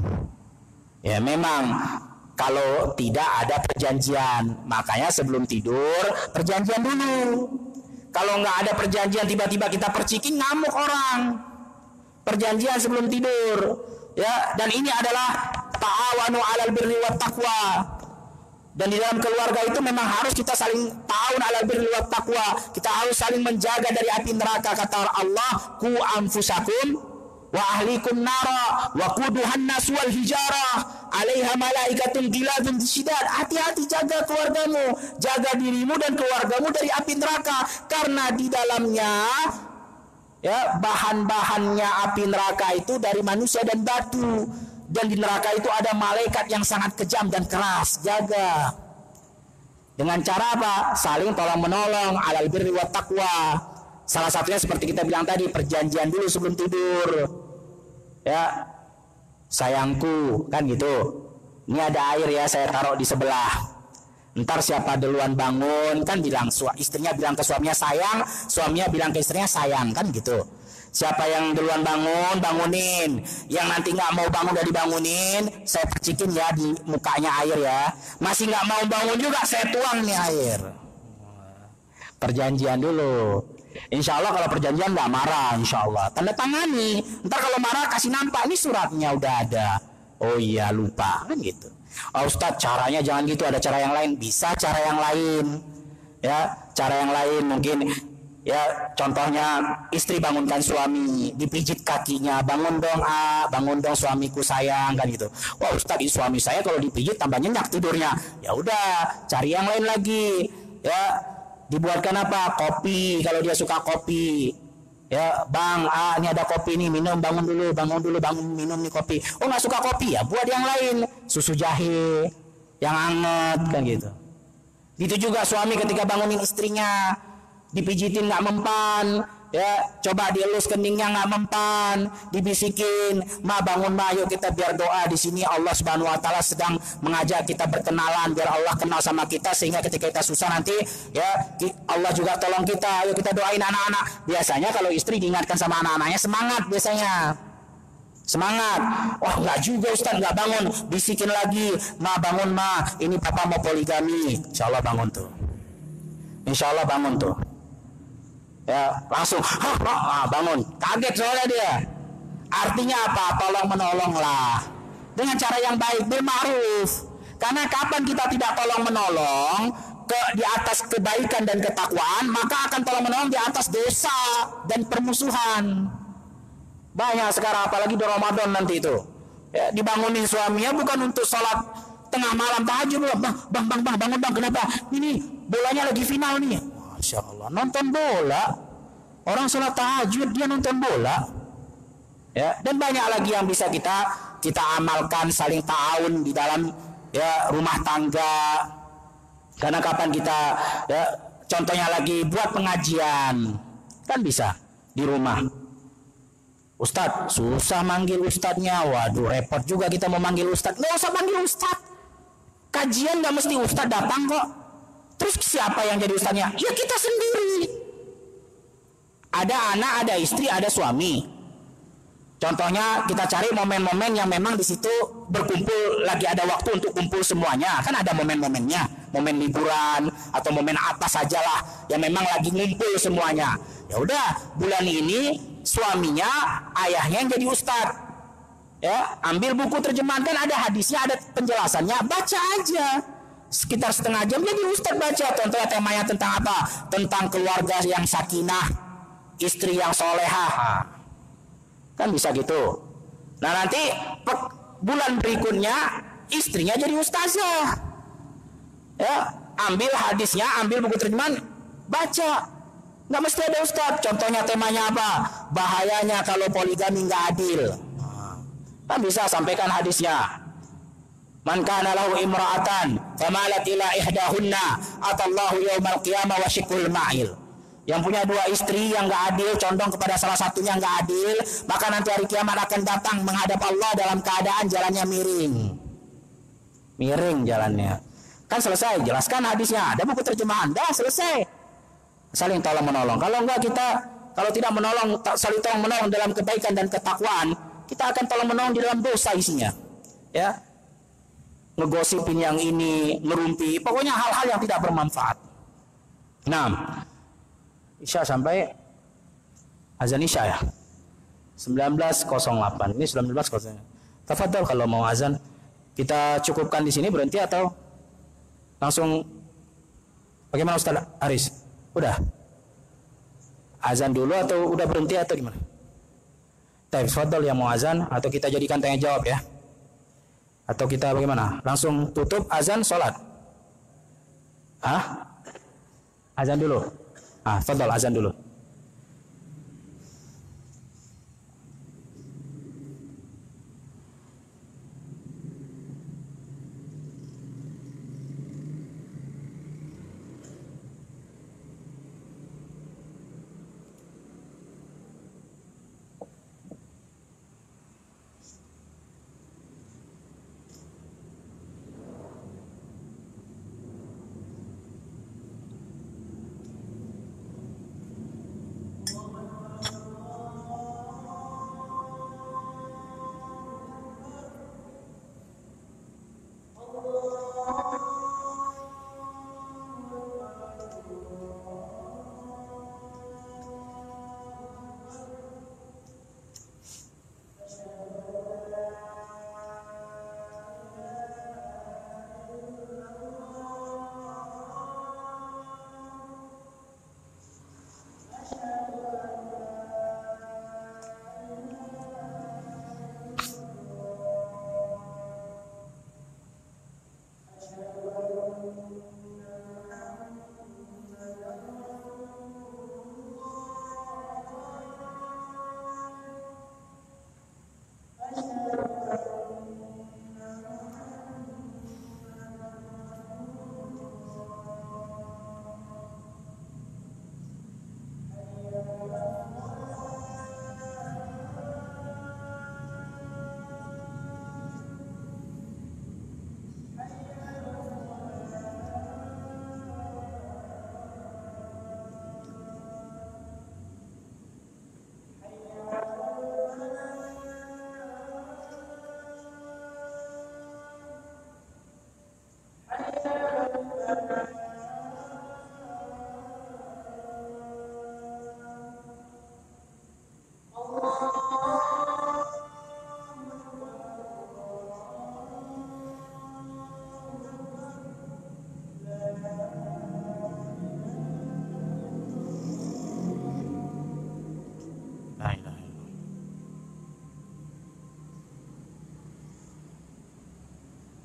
Ya memang, kalau tidak ada perjanjian, makanya sebelum tidur perjanjian dulu. Kalau nggak ada perjanjian tiba-tiba kita percikin, ngamuk orang. Perjanjian sebelum tidur, ya. Dan ini adalah ta'awanu 'alal birri wat taqwa. Dan di dalam keluarga itu memang harus kita saling ta'awun 'alal birri wat taqwa. Kita harus saling menjaga dari api neraka. Kata Allah, ku anfusakum wa ahlikum nara wa quduhan nas wal hijarah 'alaiha malaikatun ghiladun syidad. Hati-hati, jaga keluargamu, jaga dirimu dan keluargamu dari api neraka, karena di dalamnya ya bahan-bahannya api neraka itu dari manusia dan batu, dan di neraka itu ada malaikat yang sangat kejam dan keras. Jaga dengan cara apa? Saling tolong menolong, 'alal birri wat taqwa. Salah satunya seperti kita bilang tadi, perjanjian dulu sebelum tidur. Ya, sayangku, kan gitu. Ini ada air ya, saya taruh di sebelah. Ntar siapa duluan bangun, kan bilang, istrinya bilang ke suaminya sayang, suaminya bilang ke istrinya sayang, kan gitu. Siapa yang duluan bangun, bangunin. Yang nanti nggak mau bangun udah dibangunin, saya percikin ya di mukanya air ya. Masih nggak mau bangun juga, saya tuang nih air. Perjanjian dulu. Insya Allah kalau perjanjian nggak marah, insya Allah tanda tangani. Ntar kalau marah kasih nampak, ini suratnya udah ada. Oh iya lupa, kan gitu. Oh, Ustadz caranya jangan gitu, ada cara yang lain. Bisa cara yang lain, ya cara yang lain mungkin. Ya contohnya istri bangunkan suami, dipijit kakinya, bangun dong bangun dong suamiku sayang, kan gitu. Wah Ustadz, suami saya kalau dipijit tambah nyenyak tidurnya. Ya udah cari yang lain lagi, ya. Dibuatkan apa? Kopi, kalau dia suka kopi. Ya, Bang, ini ada kopi nih, minum, bangun dulu, bangun minum nih kopi. Oh, nggak suka kopi ya? Buat yang lain, susu jahe yang hangat, kan gitu. Gitu juga suami ketika bangunin istrinya, dipijitin nggak mempan, ya, coba dielus keningnya nggak mempan, dibisikin, ma bangun ma, yuk kita biar doa di sini. Allah Subhanahu Wa Taala sedang mengajak kita berkenalan, biar Allah kenal sama kita, sehingga ketika kita susah nanti, ya Allah juga tolong kita. Ayo kita doain anak-anak. Biasanya kalau istri diingatkan sama anak-anaknya, semangat biasanya. Semangat. Wah nggak juga Ustaz, nggak bangun, bisikin lagi, ma bangun ma, ini papa mau poligami. Insya Allah bangun tuh. Insya Allah bangun tuh. Ya, langsung bangun. Kaget soalnya dia. Artinya apa? Tolong menolonglah dengan cara yang baik, bil ma'ruf. Karena kapan kita tidak tolong menolong di atas kebaikan dan ketakwaan, maka akan tolong menolong di atas dosa dan permusuhan. Banyak sekarang, apalagi di Ramadan nanti itu. Ya, dibangunin suaminya bukan untuk sholat tengah malam tahajud. Bang, bangun bang, kenapa? Ini bolanya lagi final nih. Masya Allah, nonton bola. Orang sholat tahajud, dia nonton bola. Ya, dan banyak lagi yang bisa kita amalkan, saling ta'awun di dalam ya rumah tangga. Karena kapan kita ya, contohnya lagi buat pengajian, kan bisa di rumah. Ustadz, susah manggil ustadznya. Waduh, repot juga kita mau manggil ustadz. Nggak usah manggil ustadz. Kajian nggak mesti ustadz datang kok. Terus siapa yang jadi ustadznya? Ya kita sendiri. Ada anak, ada istri, ada suami. Contohnya kita cari momen-momen yang memang di situ berkumpul, lagi ada waktu untuk kumpul semuanya. Kan ada momen-momennya, momen liburan atau momen apa sajalah yang memang lagi ngumpul semuanya. Ya udah, bulan ini suaminya, ayahnya yang jadi ustadz. Ya, ambil buku terjemahan, kan ada hadisnya, ada penjelasannya, baca aja. Sekitar setengah jam jadi ustadz baca. Contohnya temanya tentang apa? Tentang keluarga yang sakinah, istri yang solehah. Kan bisa gitu. Nah nanti bulan berikutnya istrinya jadi ustazah. Ya, ambil hadisnya, ambil buku terjemahan, baca. Nggak mesti ada ustadz. Contohnya temanya apa? Bahayanya kalau poligami nggak adil. Kan bisa sampaikan hadisnya. Man kana lahu imra'atan famalat ila ihdahunna atallahu yaumal qiyamah wa syikul ma'il. Yang punya dua istri yang nggak adil, condong kepada salah satunya nggak adil, maka nanti hari kiamat akan datang menghadap Allah dalam keadaan jalannya miring jalannya. Kan selesai, jelaskan hadisnya, ada buku terjemahan, dah selesai. Saling tolong menolong. Kalau enggak kita, kalau tidak menolong, saling tolong menolong dalam kebaikan dan ketakwaan, kita akan tolong menolong di dalam dosa isinya. Ya, ngegosipin yang ini, ngerumpi, pokoknya hal-hal yang tidak bermanfaat. Nah, Isya sampai azan Isya ya 19.08. Ini 19.08. Tafadhol kalau mau azan kita cukupkan di sini, berhenti atau langsung bagaimana Ustaz Aris? Udah azan dulu atau udah berhenti atau gimana? Tafadhol yang mau azan, atau kita jadikan tanya jawab ya, atau kita bagaimana? Langsung tutup azan sholat? Azan dulu. Fadhal azan dulu.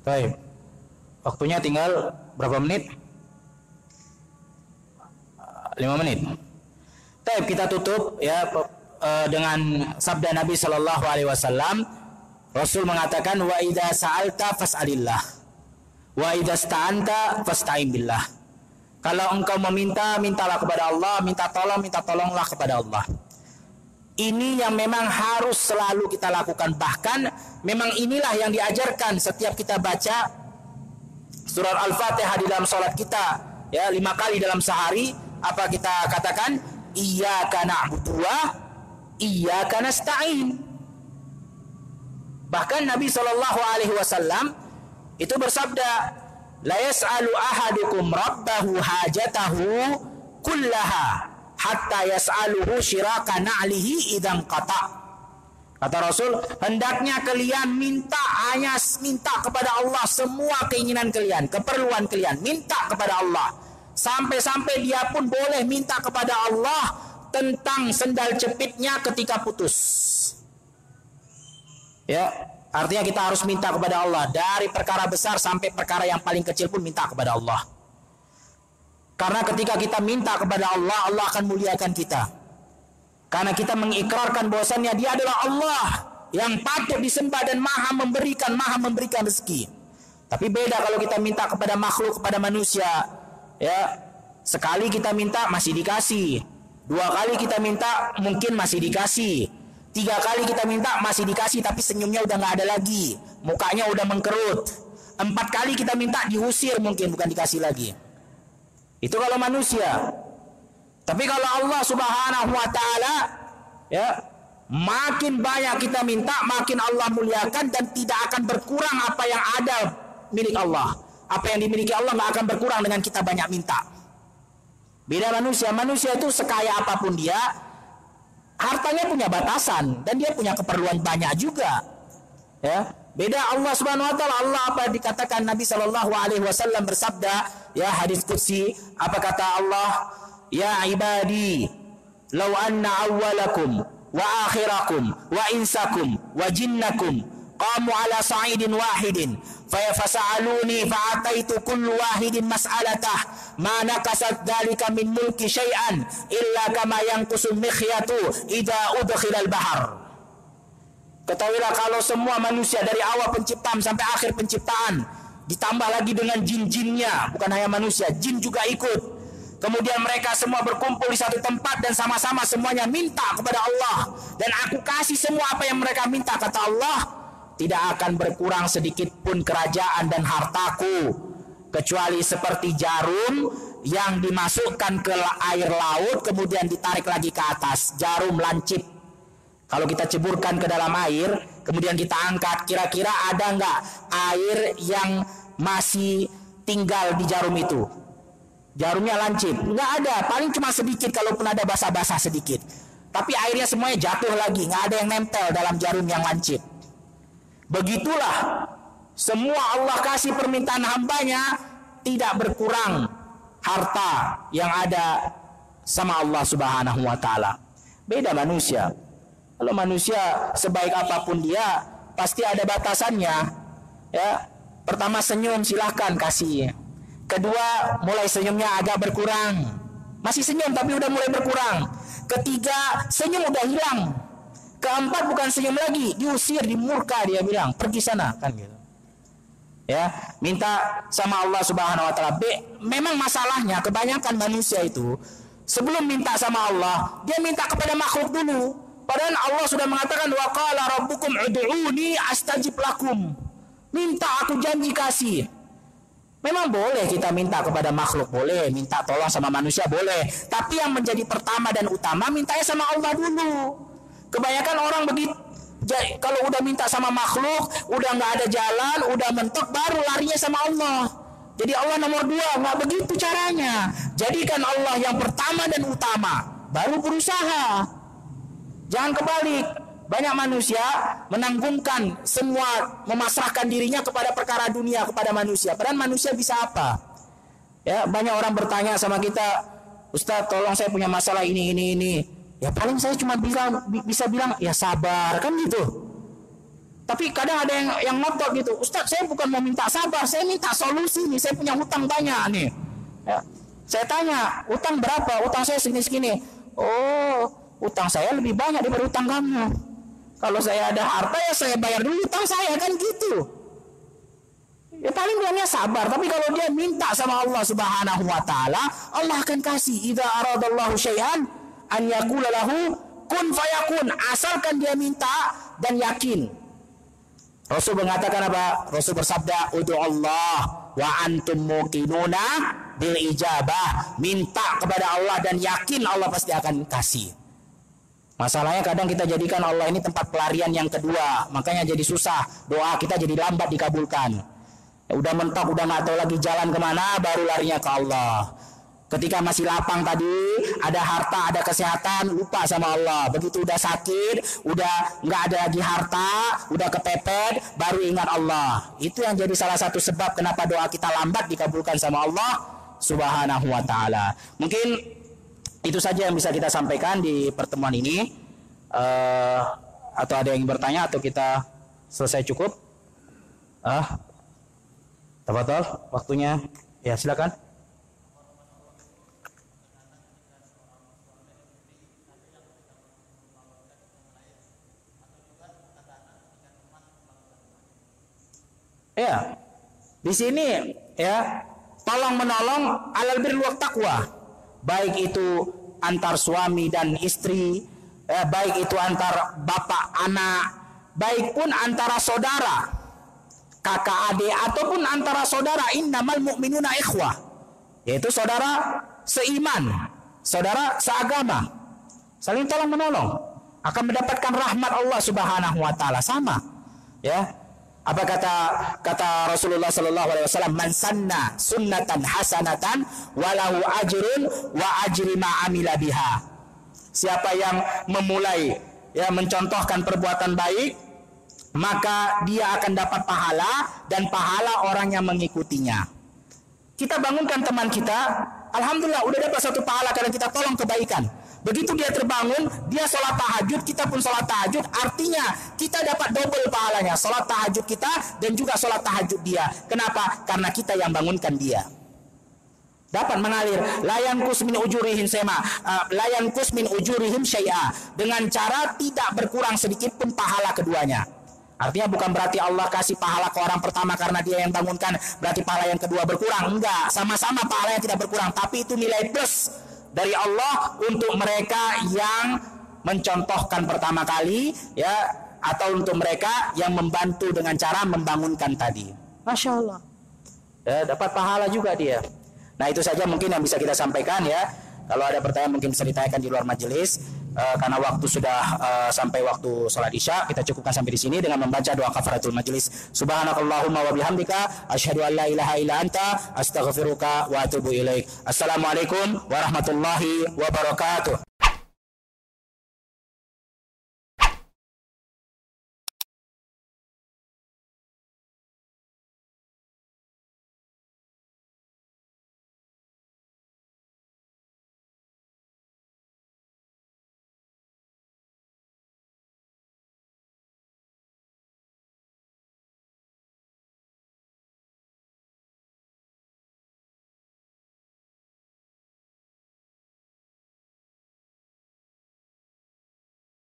Baik. Waktunya tinggal berapa menit? 5 menit. Baik, kita tutup ya dengan sabda Nabi Shallallahu Alaihi Wasallam. Rasul mengatakan, wa idza sa'alta fas'alillah, wa idza sta'anta fasta'in billah. Kalau engkau meminta, mintalah kepada Allah, minta tolonglah kepada Allah. Ini yang memang harus selalu kita lakukan. Bahkan memang inilah yang diajarkan setiap kita baca surat Al-Fatihah di dalam salat kita, ya, 5 kali dalam sehari. Apa kita katakan? Iyyaka na'budu wa iyyaka nasta'in. Bahkan Nabi Shallallahu Alaihi Wasallam itu bersabda, la yas'alu ahadukum rabbahu hajatahu kullaha hatta yas'aluhu syiraka na'lihi idzan qata. Kata Rasul, hendaknya kalian hanya minta kepada Allah semua keinginan kalian, keperluan kalian, minta kepada Allah. Sampai-sampai dia pun boleh minta kepada Allah tentang sendal jepitnya ketika putus. Ya, artinya kita harus minta kepada Allah dari perkara besar sampai perkara yang paling kecil pun minta kepada Allah. Karena ketika kita minta kepada Allah, Allah akan muliakan kita. Karena kita mengikrarkan bahwasannya Dia adalah Allah yang patut disembah dan maha memberikan rezeki. Tapi beda kalau kita minta kepada makhluk, kepada manusia. Ya, sekali kita minta masih dikasih, 2 kali kita minta mungkin masih dikasih, 3 kali kita minta masih dikasih tapi senyumnya udah nggak ada lagi, mukanya udah mengkerut, 4 kali kita minta diusir mungkin, bukan dikasih lagi. Itu kalau manusia. Tapi kalau Allah Subhanahu wa taala, ya, makin banyak kita minta, makin Allah muliakan dan tidak akan berkurang apa yang ada milik Allah. Apa yang dimiliki Allah nggak akan berkurang dengan kita banyak minta. Beda manusia. Manusia itu sekaya apapun dia, hartanya punya batasan dan dia punya keperluan banyak juga. Ya, beda Allah Subhanahu wa taala. Allah apa dikatakan Nabi Shallallahu Alaihi Wasallam bersabda, ya, hadis qudsi, apa kata Allah? Ya ibadi, law anna awwalakum wa akhirakum wa insakum wa jinnakum qamu ala sa'idin wahidin fasa'aluni fa'ataitu kullu wahidin mas'alatah ma nakasat dhalika min mulki syai'an illa kama yanqusul mikhyatu idza udkhilal bahar. Ketahuilah kalau semua manusia dari awal penciptaan sampai akhir penciptaan, ditambah lagi dengan jin-jinnya, bukan hanya manusia, jin juga ikut. Kemudian mereka semua berkumpul di satu tempat dan sama-sama semuanya minta kepada Allah. Dan aku kasih semua apa yang mereka minta, kata Allah, tidak akan berkurang sedikit pun kerajaan dan hartaku, kecuali seperti jarum yang dimasukkan ke air laut kemudian ditarik lagi ke atas. Jarum lancip. Kalau kita ceburkan ke dalam air, kemudian kita angkat, kira-kira ada nggak air yang masih tinggal di jarum itu? Jarumnya lancip, nggak ada, paling cuma sedikit, kalaupun ada basah-basah sedikit. Tapi airnya semuanya jatuh lagi, nggak ada yang nempel dalam jarum yang lancip. Begitulah semua Allah kasih permintaan hambanya, tidak berkurang harta yang ada sama Allah Subhanahu wa taala. Beda manusia. Kalau manusia sebaik apapun dia, pasti ada batasannya. Ya, pertama senyum silahkan kasih. Kedua, mulai senyumnya agak berkurang. Masih senyum tapi udah mulai berkurang. Ketiga, senyum udah hilang. Keempat, bukan senyum lagi, diusir, dimurka, dia bilang, pergi sana, kan gitu. Ya, minta sama Allah Subhanahu wa taala. Memang masalahnya kebanyakan manusia itu sebelum minta sama Allah, dia minta kepada makhluk dulu. Padahal Allah sudah mengatakan, wa qala rabbukum ud'uni astajib lakum. Minta, aku janji kasih. Memang boleh kita minta kepada makhluk, boleh minta tolong sama manusia, boleh. Tapi yang menjadi pertama dan utama, mintanya sama Allah dulu. Kebanyakan orang begitu, kalau udah minta sama makhluk, udah nggak ada jalan, udah mentok, baru larinya sama Allah. Jadi Allah nomor 2, nggak begitu caranya. Jadikan Allah yang pertama dan utama, baru berusaha. Jangan kebalik. Banyak manusia menanggungkan semua, memasrahkan dirinya kepada perkara dunia, kepada manusia. Padahal manusia bisa apa? Ya, banyak orang bertanya sama kita, Ustaz, tolong saya punya masalah ini. Ya paling saya cuma bisa bilang, ya sabar, kan gitu. Tapi kadang ada yang ngotot gitu, Ustaz saya bukan mau minta sabar, saya minta solusi nih, saya punya hutang banyak nih. Ya. Saya tanya, utang berapa? Utang saya segini-segini. Oh, utang saya lebih banyak daripada utang kamu. Kalau saya ada harta ya saya bayar dulu utang saya, kan gitu. Ya paling dia sabar, tapi kalau dia minta sama Allah Subhanahu wa taala, Allah akan kasih. Idza aradallahu syai'an an yaqula lahu kun fayakun, asalkan dia minta dan yakin. Rasul mengatakan apa? Rasul bersabda, "Ud'u Allah wa antum muqinuna bil ijabah." Minta kepada Allah dan yakin Allah pasti akan kasih. Masalahnya kadang kita jadikan Allah ini tempat pelarian yang kedua, makanya jadi susah. Doa kita jadi lambat dikabulkan. Ya, udah mentok, udah nggak tahu lagi jalan kemana, baru larinya ke Allah. Ketika masih lapang tadi, ada harta, ada kesehatan, lupa sama Allah. Begitu udah sakit, udah nggak ada lagi harta, udah kepepet, baru ingat Allah. Itu yang jadi salah satu sebab kenapa doa kita lambat dikabulkan sama Allah Subhanahu wa taala. Mungkin itu saja yang bisa kita sampaikan di pertemuan ini. Atau ada yang bertanya atau kita selesai cukup? Tafadhol, waktunya. Ya, silakan. Ya, di sini ya, tolong menolong alal birri wat taqwa, baik itu antar suami dan istri, ya, baik itu antar bapak anak, baik pun antara saudara, kakak adik, ataupun antara saudara. Innamal mu'minuna ikhwah, yaitu saudara seiman, saudara seagama, saling tolong menolong akan mendapatkan rahmat Allah Subhanahu wa taala. Sama, ya. Apa kata Rasulullah sallallahu alaihi wasallam, man sanna sunnatan hasanatan walahu ajrun wa ajri ma amila biha. Siapa yang memulai, ya, mencontohkan perbuatan baik, maka dia akan dapat pahala dan pahala orang yang mengikutinya. Kita bangunkan teman kita, alhamdulillah udah dapat satu pahala karena kita tolong kebaikan. Begitu dia terbangun, dia sholat tahajud, kita pun sholat tahajud, artinya kita dapat double pahalanya, sholat tahajud kita dan juga sholat tahajud dia. Kenapa? Karena kita yang bangunkan dia. Dapat mengalir, layan kus min ujurihim layan kus min ujurihim syai'a, dengan cara tidak berkurang sedikit pun pahala keduanya. Artinya bukan berarti Allah kasih pahala ke orang pertama karena dia yang bangunkan, berarti pahala yang kedua berkurang. Enggak, sama-sama pahalanya tidak berkurang, tapi itu nilai plus dari Allah untuk mereka yang mencontohkan pertama kali, ya, atau untuk mereka yang membantu dengan cara membangunkan tadi. Masya Allah, ya, dapat pahala juga dia. Nah, itu saja mungkin yang bisa kita sampaikan, ya. Kalau ada pertanyaan mungkin bisa ditanyakan di luar majelis. Karena waktu sudah sampai waktu sholat isya, kita cukupkan sampai di sini dengan membaca doa kafaratul majelis. Subhanakallahumma wa bihamdika asyhadu an la ilaha illa anta astaghfiruka wa atubu ilaik. Assalamualaikum warahmatullahi wabarakatuh.